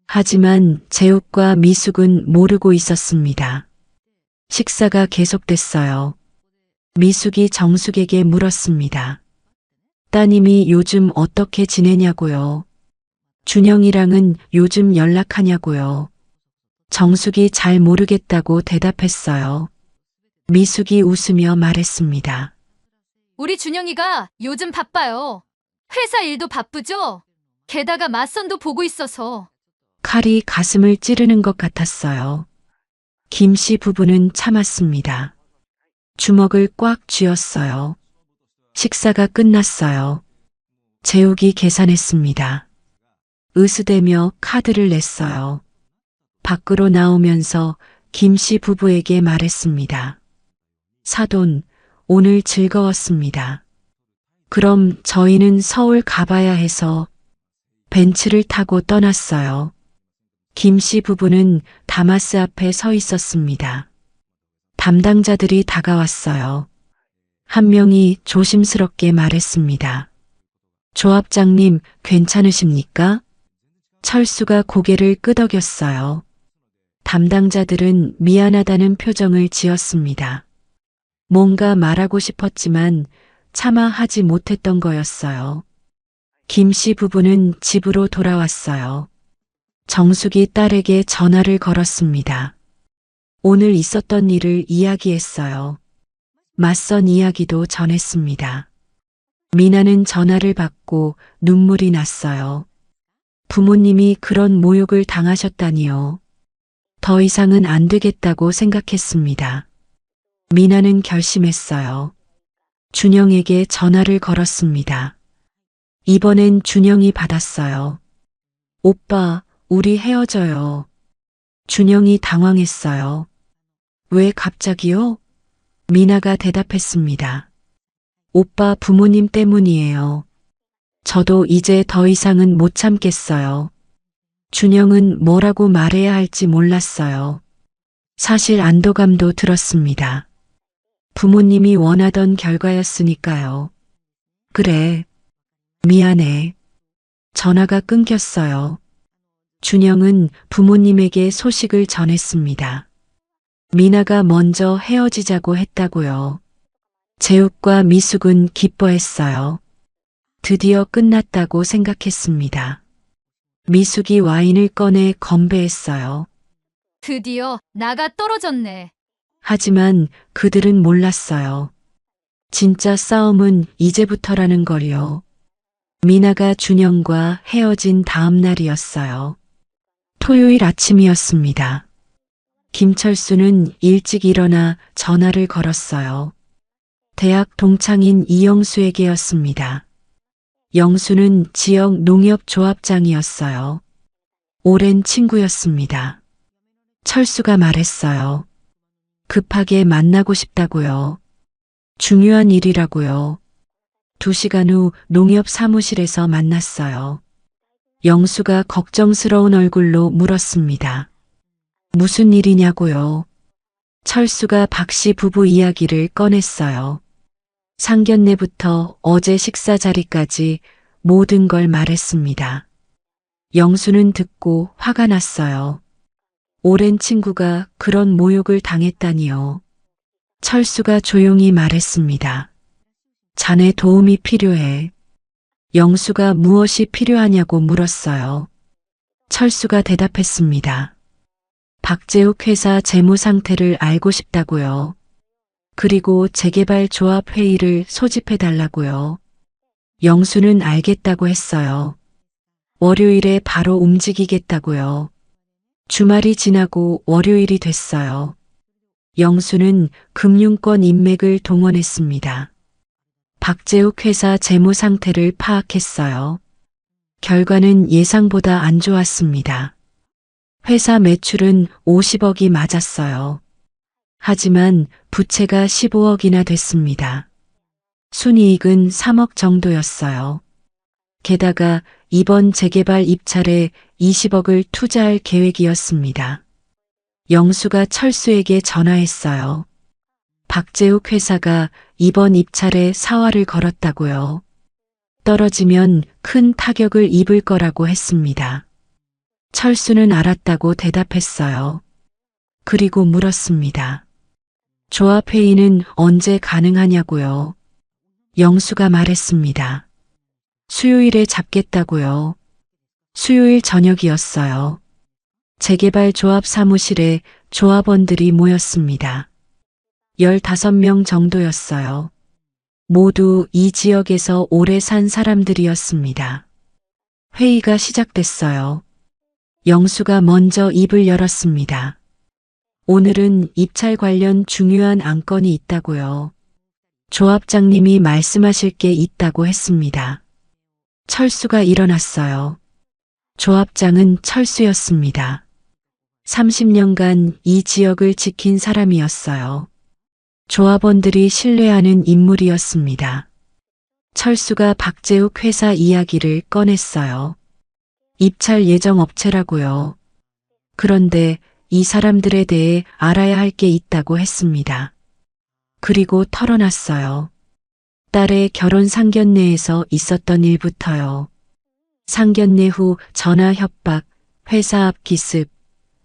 하지만 재욱과 미숙은 모르고 있었습니다. 식사가 계속됐어요. 미숙이 정숙에게 물었습니다. 따님이 요즘 어떻게 지내냐고요. 준영이랑은 요즘 연락하냐고요. 정숙이 잘 모르겠다고 대답했어요. 미숙이 웃으며 말했습니다. 우리 준영이가 요즘 바빠요. 회사 일도 바쁘죠? 게다가 맞선도 보고 있어서. 칼이 가슴을 찌르는 것 같았어요. 김씨 부부는 참았습니다. 주먹을 꽉 쥐었어요. 식사가 끝났어요. 재욱이 계산했습니다. 으스대며 카드를 냈어요. 밖으로 나오면서 김씨 부부에게 말했습니다. 사돈, 오늘 즐거웠습니다. 그럼 저희는 서울 가봐야 해서 벤츠를 타고 떠났어요. 김씨 부부는 다마스 앞에 서 있었습니다. 담당자들이 다가왔어요. 한 명이 조심스럽게 말했습니다. 조합장님, 괜찮으십니까? 철수가 고개를 끄덕였어요. 담당자들은 미안하다는 표정을 지었습니다. 뭔가 말하고 싶었지만 차마 하지 못했던 거였어요. 김 씨 부부는 집으로 돌아왔어요. 정숙이 딸에게 전화를 걸었습니다. 오늘 있었던 일을 이야기했어요. 맞선 이야기도 전했습니다. 미나는 전화를 받고 눈물이 났어요. 부모님이 그런 모욕을 당하셨다니요. 더 이상은 안 되겠다고 생각했습니다. 미나는 결심했어요. 준영에게 전화를 걸었습니다. 이번엔 준영이 받았어요. 오빠, 우리 헤어져요. 준영이 당황했어요. 왜 갑자기요? 미나가 대답했습니다. 오빠 부모님 때문이에요. 저도 이제 더 이상은 못 참겠어요. 준영은 뭐라고 말해야 할지 몰랐어요. 사실 안도감도 들었습니다. 부모님이 원하던 결과였으니까요. 그래. 미안해. 전화가 끊겼어요. 준영은 부모님에게 소식을 전했습니다. 미나가 먼저 헤어지자고 했다고요. 재욱과 미숙은 기뻐했어요. 드디어 끝났다고 생각했습니다. 미숙이 와인을 꺼내 건배했어요. 드디어 나가 떨어졌네. 하지만 그들은 몰랐어요. 진짜 싸움은 이제부터라는 걸요. 미나가 준영과 헤어진 다음 날이었어요. 토요일 아침이었습니다. 김철수는 일찍 일어나 전화를 걸었어요. 대학 동창인 이영수에게였습니다. 영수는 지역 농협조합장이었어요. 오랜 친구였습니다. 철수가 말했어요. 급하게 만나고 싶다고요. 중요한 일이라고요. 2시간 후 농협 사무실에서 만났어요. 영수가 걱정스러운 얼굴로 물었습니다. 무슨 일이냐고요? 철수가 박씨 부부 이야기를 꺼냈어요. 상견례부터 어제 식사 자리까지 모든 걸 말했습니다. 영수는 듣고 화가 났어요. 오랜 친구가 그런 모욕을 당했다니요. 철수가 조용히 말했습니다. 자네 도움이 필요해. 영수가 무엇이 필요하냐고 물었어요. 철수가 대답했습니다. 박재욱 회사 재무 상태를 알고 싶다고요. 그리고 재개발 조합 회의를 소집해 달라고요. 영수는 알겠다고 했어요. 월요일에 바로 움직이겠다고요. 주말이 지나고 월요일이 됐어요. 영수는 금융권 인맥을 동원했습니다. 박재욱 회사 재무 상태를 파악했어요. 결과는 예상보다 안 좋았습니다. 회사 매출은 50억이 맞았어요. 하지만 부채가 15억이나 됐습니다. 순이익은 3억 정도였어요. 게다가 이번 재개발 입찰에 20억을 투자할 계획이었습니다. 영수가 철수에게 전화했어요. 박재욱 회사가 이번 입찰에 사활을 걸었다고요. 떨어지면 큰 타격을 입을 거라고 했습니다. 철수는 알았다고 대답했어요. 그리고 물었습니다. 조합회의는 언제 가능하냐고요. 영수가 말했습니다. 수요일에 잡겠다고요. 수요일 저녁이었어요. 재개발 조합 사무실에 조합원들이 모였습니다. 15명 정도였어요. 모두 이 지역에서 오래 산 사람들이었습니다. 회의가 시작됐어요. 영수가 먼저 입을 열었습니다. 오늘은 입찰 관련 중요한 안건이 있다고요. 조합장님이 말씀하실 게 있다고 했습니다. 철수가 일어났어요. 조합장은 철수였습니다. 30년간 이 지역을 지킨 사람이었어요. 조합원들이 신뢰하는 인물이었습니다. 철수가 박재욱 회사 이야기를 꺼냈어요. 입찰 예정 업체라고요. 그런데 이 사람들에 대해 알아야 할 게 있다고 했습니다. 그리고 털어놨어요. 딸의 결혼 상견례에서 있었던 일부터요. 상견례 후 전화 협박, 회사 앞 기습,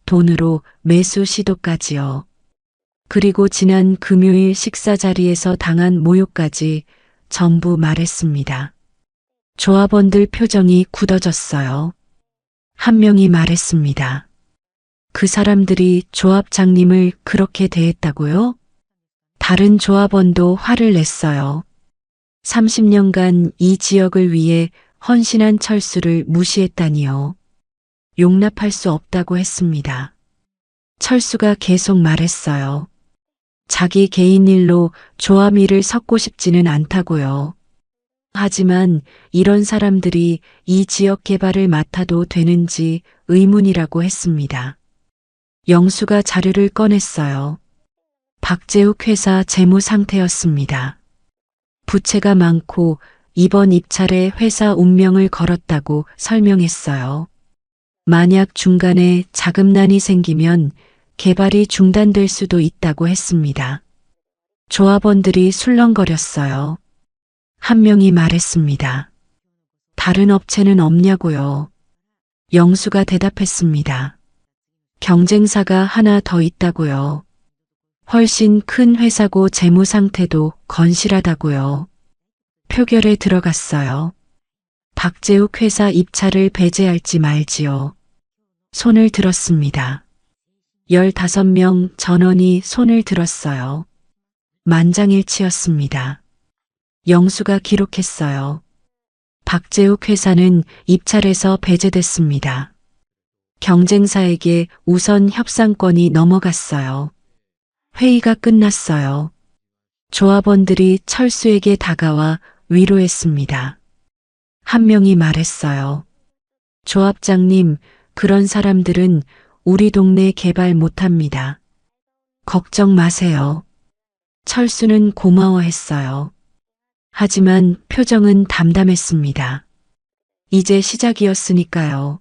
돈으로 매수 시도까지요. 그리고 지난 금요일 식사 자리에서 당한 모욕까지 전부 말했습니다. 조합원들 표정이 굳어졌어요. 한 명이 말했습니다. 그 사람들이 조합장님을 그렇게 대했다고요? 다른 조합원도 화를 냈어요. 30년간 이 지역을 위해 헌신한 철수를 무시했다니요. 용납할 수 없다고 했습니다. 철수가 계속 말했어요. 자기 개인 일로 조합 일을 섞고 싶지는 않다고요. 하지만 이런 사람들이 이 지역 개발을 맡아도 되는지 의문이라고 했습니다. 영수가 자료를 꺼냈어요. 박재욱 회사 재무 상태였습니다. 부채가 많고 이번 입찰에 회사 운명을 걸었다고 설명했어요. 만약 중간에 자금난이 생기면 개발이 중단될 수도 있다고 했습니다. 조합원들이 술렁거렸어요. 한 명이 말했습니다. 다른 업체는 없냐고요. 영수가 대답했습니다. 경쟁사가 하나 더 있다고요. 훨씬 큰 회사고 재무 상태도 건실하다고요. 표결에 들어갔어요. 박재욱 회사 입찰을 배제할지 말지요. 손을 들었습니다. 15명 전원이 손을 들었어요. 만장일치였습니다. 영수가 기록했어요. 박재욱 회사는 입찰에서 배제됐습니다. 경쟁사에게 우선 협상권이 넘어갔어요. 회의가 끝났어요. 조합원들이 철수에게 다가와 위로했습니다. 한 명이 말했어요. 조합장님, 그런 사람들은 우리 동네 개발 못합니다. 걱정 마세요. 철수는 고마워했어요. 하지만 표정은 담담했습니다. 이제 시작이었으니까요.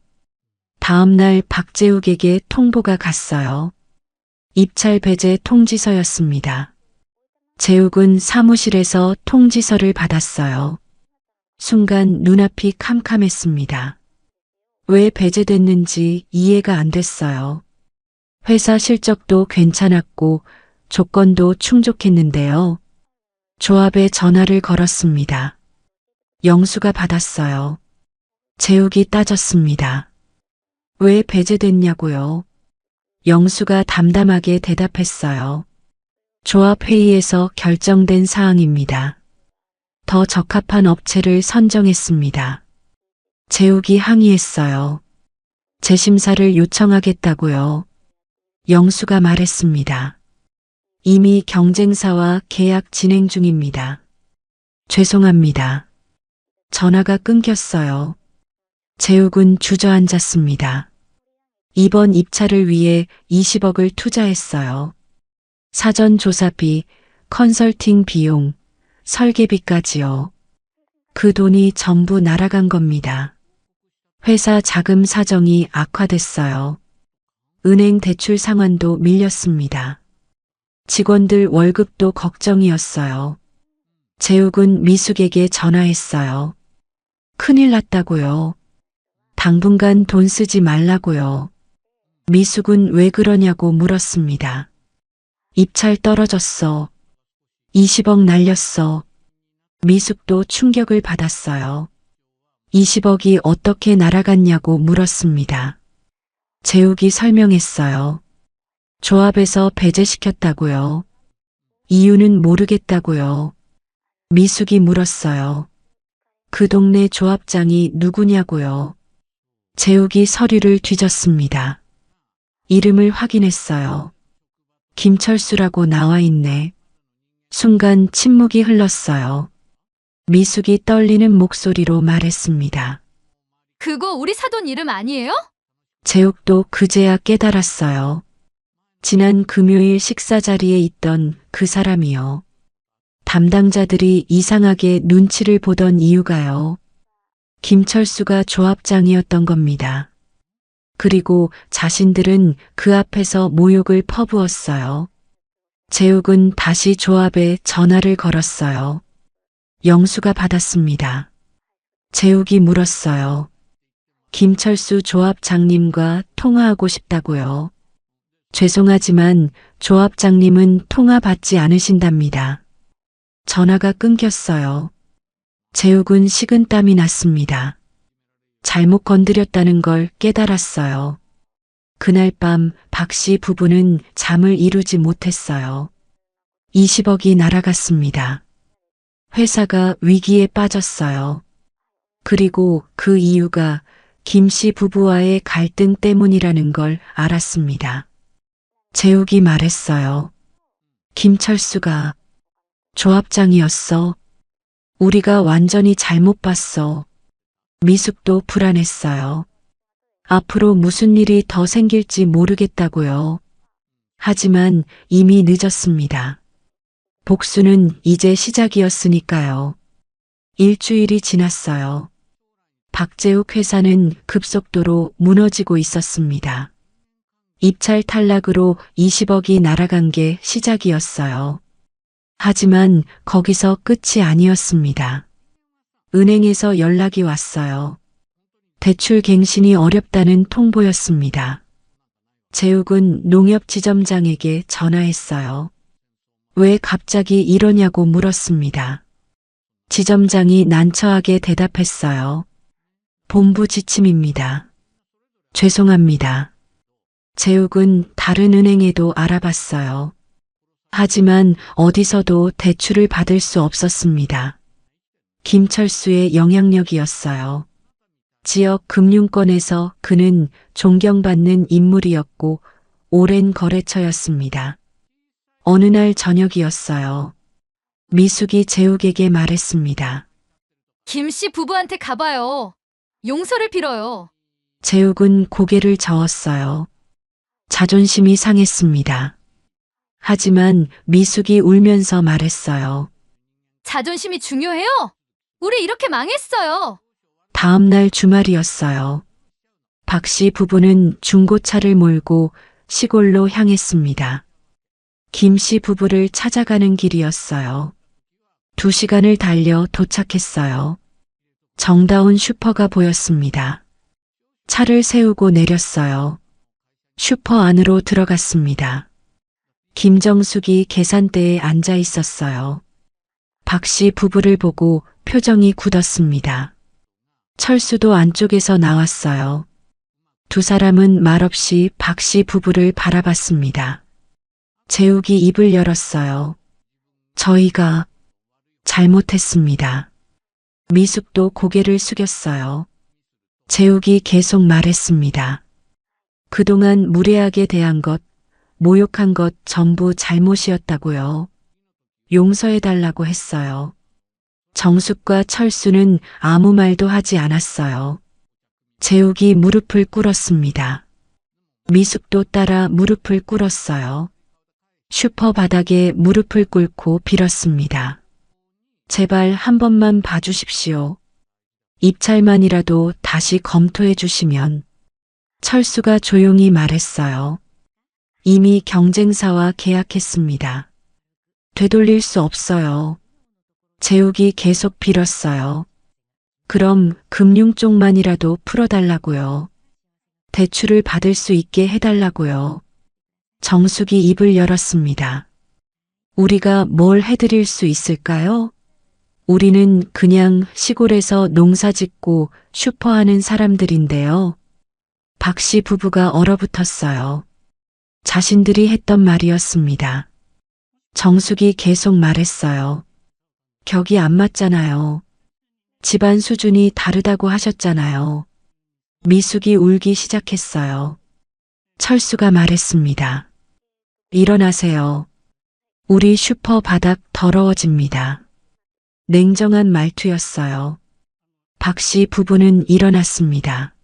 다음 날 박재욱에게 통보가 갔어요. 입찰 배제 통지서였습니다. 재욱은 사무실에서 통지서를 받았어요. 순간 눈앞이 캄캄했습니다. 왜 배제됐는지 이해가 안 됐어요. 회사 실적도 괜찮았고 조건도 충족했는데요. 조합에 전화를 걸었습니다. 영수가 받았어요. 재욱이 따졌습니다. 왜 배제됐냐고요? 영수가 담담하게 대답했어요. 조합 회의에서 결정된 사항입니다. 더 적합한 업체를 선정했습니다. 재욱이 항의했어요. 재심사를 요청하겠다고요. 영수가 말했습니다. 이미 경쟁사와 계약 진행 중입니다. 죄송합니다. 전화가 끊겼어요. 재욱은 주저앉았습니다. 이번 입찰을 위해 20억을 투자했어요. 사전 조사비, 컨설팅 비용, 설계비까지요. 그 돈이 전부 날아간 겁니다. 회사 자금 사정이 악화됐어요. 은행 대출 상환도 밀렸습니다. 직원들 월급도 걱정이었어요. 재욱은 미숙에게 전화했어요. 큰일 났다고요. 당분간 돈 쓰지 말라고요. 미숙은 왜 그러냐고 물었습니다. 입찰 떨어졌어. 20억 날렸어. 미숙도 충격을 받았어요. 20억이 어떻게 날아갔냐고 물었습니다. 재욱이 설명했어요. 조합에서 배제시켰다고요. 이유는 모르겠다고요. 미숙이 물었어요. 그 동네 조합장이 누구냐고요. 재욱이 서류를 뒤졌습니다. 이름을 확인했어요. 김철수라고 나와 있네. 순간 침묵이 흘렀어요. 미숙이 떨리는 목소리로 말했습니다. 그거 우리 사돈 이름 아니에요? 재욱도 그제야 깨달았어요. 지난 금요일 식사 자리에 있던 그 사람이요. 담당자들이 이상하게 눈치를 보던 이유가요. 김철수가 조합장이었던 겁니다. 그리고 자신들은 그 앞에서 모욕을 퍼부었어요. 재욱은 다시 조합에 전화를 걸었어요. 영수가 받았습니다. 재욱이 물었어요. 김철수 조합장님과 통화하고 싶다고요. 죄송하지만 조합장님은 통화 받지 않으신답니다. 전화가 끊겼어요. 재욱은 식은땀이 났습니다. 잘못 건드렸다는 걸 깨달았어요. 그날 밤 박 씨 부부는 잠을 이루지 못했어요. 20억이 날아갔습니다. 회사가 위기에 빠졌어요. 그리고 그 이유가 김 씨 부부와의 갈등 때문이라는 걸 알았습니다. 재욱이 말했어요. 김철수가 조합장이었어. 우리가 완전히 잘못 봤어. 미숙도 불안했어요. 앞으로 무슨 일이 더 생길지 모르겠다고요. 하지만 이미 늦었습니다. 복수는 이제 시작이었으니까요. 일주일이 지났어요. 박재욱 회사는 급속도로 무너지고 있었습니다. 입찰 탈락으로 20억이 날아간 게 시작이었어요. 하지만 거기서 끝이 아니었습니다. 은행에서 연락이 왔어요. 대출 갱신이 어렵다는 통보였습니다. 재욱은 농협지점장에게 전화했어요. 왜 갑자기 이러냐고 물었습니다. 지점장이 난처하게 대답했어요. 본부 지침입니다. 죄송합니다. 재욱은 다른 은행에도 알아봤어요. 하지만 어디서도 대출을 받을 수 없었습니다. 김철수의 영향력이었어요. 지역 금융권에서 그는 존경받는 인물이었고 오랜 거래처였습니다. 어느 날 저녁이었어요. 미숙이 재욱에게 말했습니다. 김 씨 부부한테 가봐요. 용서를 빌어요. 재욱은 고개를 저었어요. 자존심이 상했습니다. 하지만 미숙이 울면서 말했어요. 자존심이 중요해요? 우리 이렇게 망했어요. 다음 날 주말이었어요. 박 씨 부부는 중고차를 몰고 시골로 향했습니다. 김 씨 부부를 찾아가는 길이었어요. 2시간을 달려 도착했어요. 정다운 슈퍼가 보였습니다. 차를 세우고 내렸어요. 슈퍼 안으로 들어갔습니다. 김정숙이 계산대에 앉아 있었어요. 박 씨 부부를 보고 표정이 굳었습니다. 철수도 안쪽에서 나왔어요. 두 사람은 말없이 박 씨 부부를 바라봤습니다. 재욱이 입을 열었어요. 저희가 잘못했습니다. 미숙도 고개를 숙였어요. 재욱이 계속 말했습니다. 그동안 무례하게 대한 것, 모욕한 것 전부 잘못이었다고요. 용서해달라고 했어요. 정숙과 철수는 아무 말도 하지 않았어요. 재욱이 무릎을 꿇었습니다. 미숙도 따라 무릎을 꿇었어요. 슈퍼 바닥에 무릎을 꿇고 빌었습니다. 제발 한 번만 봐주십시오. 입찰만이라도 다시 검토해 주시면. 철수가 조용히 말했어요. 이미 경쟁사와 계약했습니다. 되돌릴 수 없어요. 재욱이 계속 빌었어요. 그럼 금융 쪽만이라도 풀어달라고요. 대출을 받을 수 있게 해달라고요. 정숙이 입을 열었습니다. 우리가 뭘 해드릴 수 있을까요? 우리는 그냥 시골에서 농사 짓고 슈퍼하는 사람들인데요. 박 씨 부부가 얼어붙었어요. 자신들이 했던 말이었습니다. 정숙이 계속 말했어요. 격이 안 맞잖아요. 집안 수준이 다르다고 하셨잖아요. 미숙이 울기 시작했어요. 철수가 말했습니다. 일어나세요. 우리 슈퍼 바닥 더러워집니다. 냉정한 말투였어요. 박 씨 부부는 일어났습니다.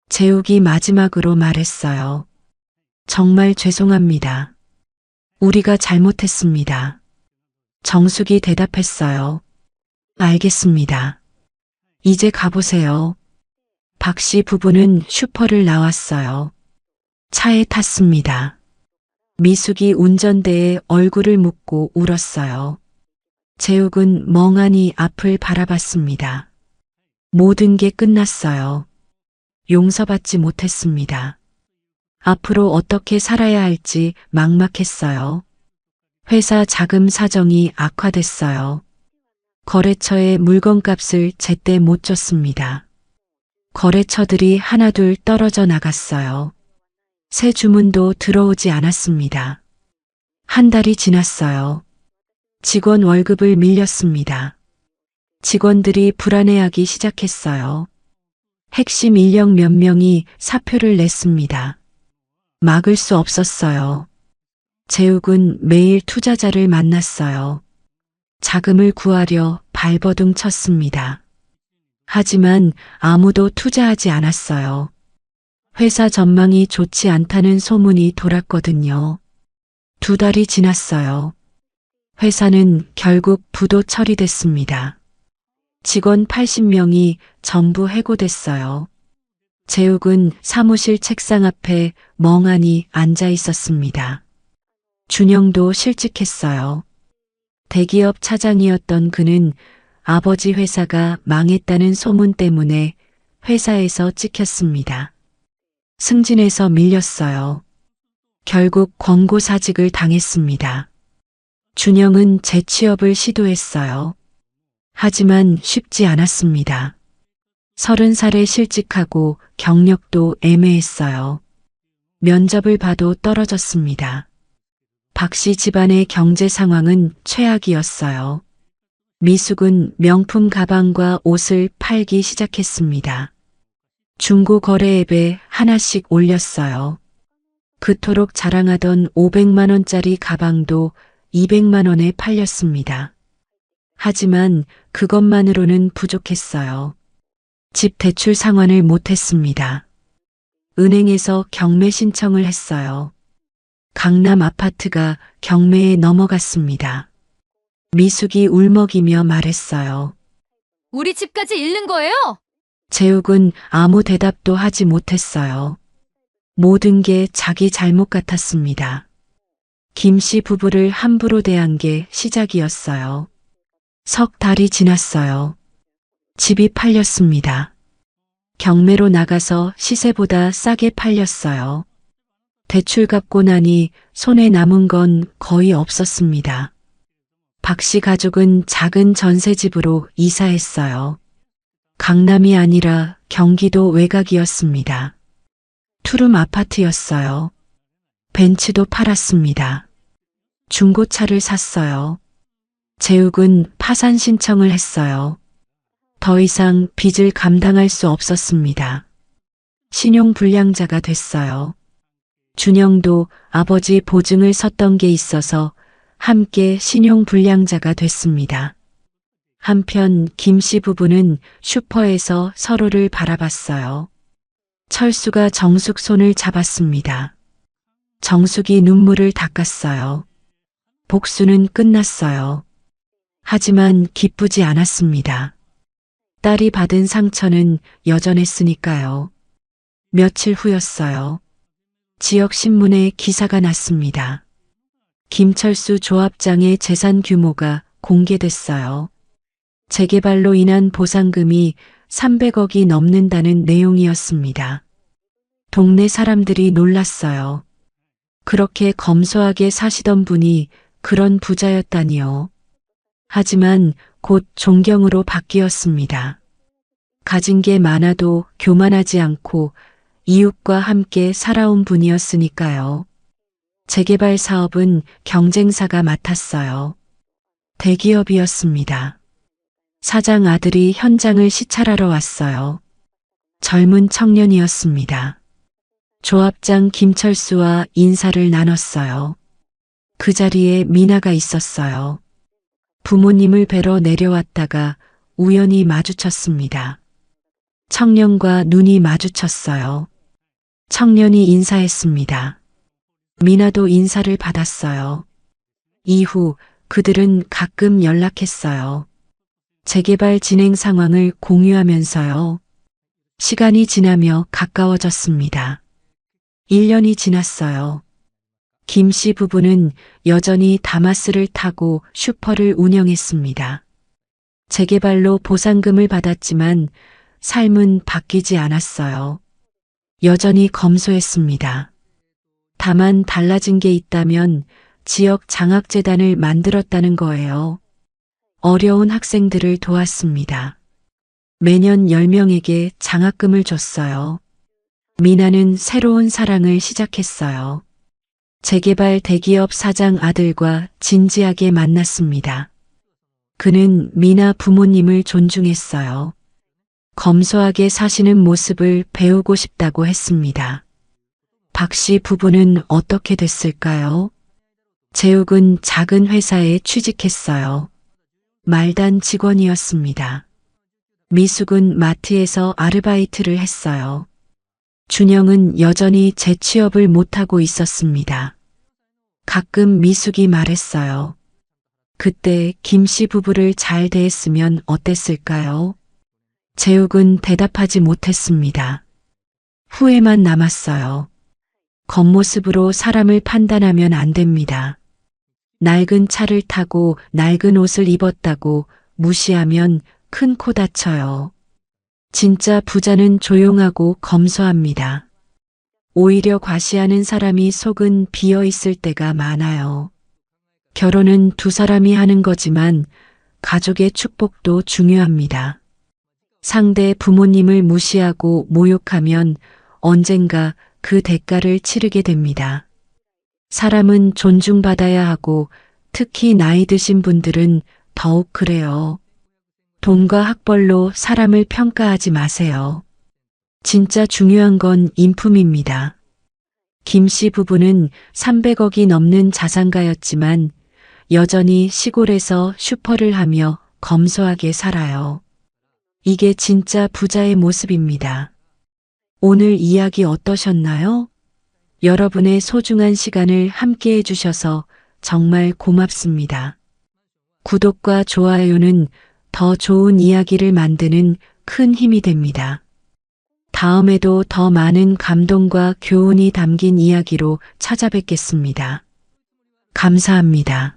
재욱이 마지막으로 말했어요. 정말 죄송합니다. 우리가 잘못했습니다. 정숙이 대답했어요. 알겠습니다. 이제 가보세요. 박 씨 부부는 슈퍼를 나왔어요. 차에 탔습니다. 미숙이 운전대에 얼굴을 묻고 울었어요. 재욱은 멍하니 앞을 바라봤습니다. 모든 게 끝났어요. 용서받지 못했습니다. 앞으로 어떻게 살아야 할지 막막했어요. 회사 자금 사정이 악화됐어요. 거래처에 물건값을 제때 못 줬습니다. 거래처들이 하나둘 떨어져 나갔어요. 새 주문도 들어오지 않았습니다. 한 달이 지났어요. 직원 월급을 밀렸습니다. 직원들이 불안해하기 시작했어요. 핵심 인력 몇 명이 사표를 냈습니다. 막을 수 없었어요. 재욱은 매일 투자자를 만났어요. 자금을 구하려 발버둥 쳤습니다. 하지만 아무도 투자하지 않았어요. 회사 전망이 좋지 않다는 소문이 돌았거든요. 2달이 지났어요. 회사는 결국 부도 처리됐습니다. 직원 80명이 전부 해고됐어요. 재욱은 사무실 책상 앞에 멍하니 앉아 있었습니다. 준영도 실직했어요. 대기업 차장이었던 그는 아버지 회사가 망했다는 소문 때문에 회사에서 찍혔습니다. 승진해서 밀렸어요. 결국 권고사직을 당했습니다. 준영은 재취업을 시도했어요. 하지만 쉽지 않았습니다. 30살에 실직하고 경력도 애매했어요. 면접을 봐도 떨어졌습니다. 박 씨 집안의 경제 상황은 최악이었어요. 미숙은 명품 가방과 옷을 팔기 시작했습니다. 중고 거래 앱에 하나씩 올렸어요. 그토록 자랑하던 500만 원짜리 가방도 200만 원에 팔렸습니다. 하지만 그것만으로는 부족했어요. 집 대출 상환을 못했습니다. 은행에서 경매 신청을 했어요. 강남 아파트가 경매에 넘어갔습니다. 미숙이 울먹이며 말했어요. 우리 집까지 잃는 거예요? 재욱은 아무 대답도 하지 못했어요. 모든 게 자기 잘못 같았습니다. 김 씨 부부를 함부로 대한 게 시작이었어요. 석 달이 지났어요. 집이 팔렸습니다. 경매로 나가서 시세보다 싸게 팔렸어요. 대출 갚고 나니 손에 남은 건 거의 없었습니다. 박 씨 가족은 작은 전세집으로 이사했어요. 강남이 아니라 경기도 외곽이었습니다. 투룸 아파트였어요. 벤츠도 팔았습니다. 중고차를 샀어요. 재욱은 파산 신청을 했어요. 더 이상 빚을 감당할 수 없었습니다. 신용불량자가 됐어요. 준영도 아버지 보증을 섰던 게 있어서 함께 신용불량자가 됐습니다. 한편 김 씨 부부는 슈퍼에서 서로를 바라봤어요. 철수가 정숙 손을 잡았습니다. 정숙이 눈물을 닦았어요. 복수는 끝났어요. 하지만 기쁘지 않았습니다. 딸이 받은 상처는 여전했으니까요. 며칠 후였어요. 지역 신문에 기사가 났습니다. 김철수 조합장의 재산 규모가 공개됐어요. 재개발로 인한 보상금이 300억이 넘는다는 내용이었습니다. 동네 사람들이 놀랐어요. 그렇게 검소하게 사시던 분이 그런 부자였다니요. 하지만 곧 존경으로 바뀌었습니다. 가진 게 많아도 교만하지 않고 이웃과 함께 살아온 분이었으니까요. 재개발 사업은 경쟁사가 맡았어요. 대기업이었습니다. 사장 아들이 현장을 시찰하러 왔어요. 젊은 청년이었습니다. 조합장 김철수와 인사를 나눴어요. 그 자리에 미나가 있었어요. 부모님을 뵈러 내려왔다가 우연히 마주쳤습니다. 청년과 눈이 마주쳤어요. 청년이 인사했습니다. 미나도 인사를 받았어요. 이후 그들은 가끔 연락했어요. 재개발 진행 상황을 공유하면서요. 시간이 지나며 가까워졌습니다. 1년이 지났어요. 김 씨 부부는 여전히 다마스를 타고 슈퍼를 운영했습니다. 재개발로 보상금을 받았지만 삶은 바뀌지 않았어요. 여전히 검소했습니다. 다만 달라진 게 있다면 지역 장학재단을 만들었다는 거예요. 어려운 학생들을 도왔습니다. 매년 10명에게 장학금을 줬어요. 미나는 새로운 사랑을 시작했어요. 재개발 대기업 사장 아들과 진지하게 만났습니다. 그는 미나 부모님을 존중했어요. 검소하게 사시는 모습을 배우고 싶다고 했습니다. 박 씨 부부는 어떻게 됐을까요? 재욱은 작은 회사에 취직했어요. 말단 직원이었습니다. 미숙은 마트에서 아르바이트를 했어요. 준영은 여전히 재취업을 못하고 있었습니다. 가끔 미숙이 말했어요. 그때 김 씨 부부를 잘 대했으면 어땠을까요? 재욱은 대답하지 못했습니다. 후회만 남았어요. 겉모습으로 사람을 판단하면 안 됩니다. 낡은 차를 타고 낡은 옷을 입었다고 무시하면 큰 코 다쳐요. 진짜 부자는 조용하고 검소합니다. 오히려 과시하는 사람이 속은 비어 있을 때가 많아요. 결혼은 두 사람이 하는 거지만 가족의 축복도 중요합니다. 상대 부모님을 무시하고 모욕하면 언젠가 그 대가를 치르게 됩니다. 사람은 존중받아야 하고 특히 나이 드신 분들은 더욱 그래요. 돈과 학벌로 사람을 평가하지 마세요. 진짜 중요한 건 인품입니다. 김 씨 부부는 300억이 넘는 자산가였지만 여전히 시골에서 슈퍼를 하며 검소하게 살아요. 이게 진짜 부자의 모습입니다. 오늘 이야기 어떠셨나요? 여러분의 소중한 시간을 함께 해주셔서 정말 고맙습니다. 구독과 좋아요는 더 좋은 이야기를 만드는 큰 힘이 됩니다. 다음에도 더 많은 감동과 교훈이 담긴 이야기로 찾아뵙겠습니다. 감사합니다.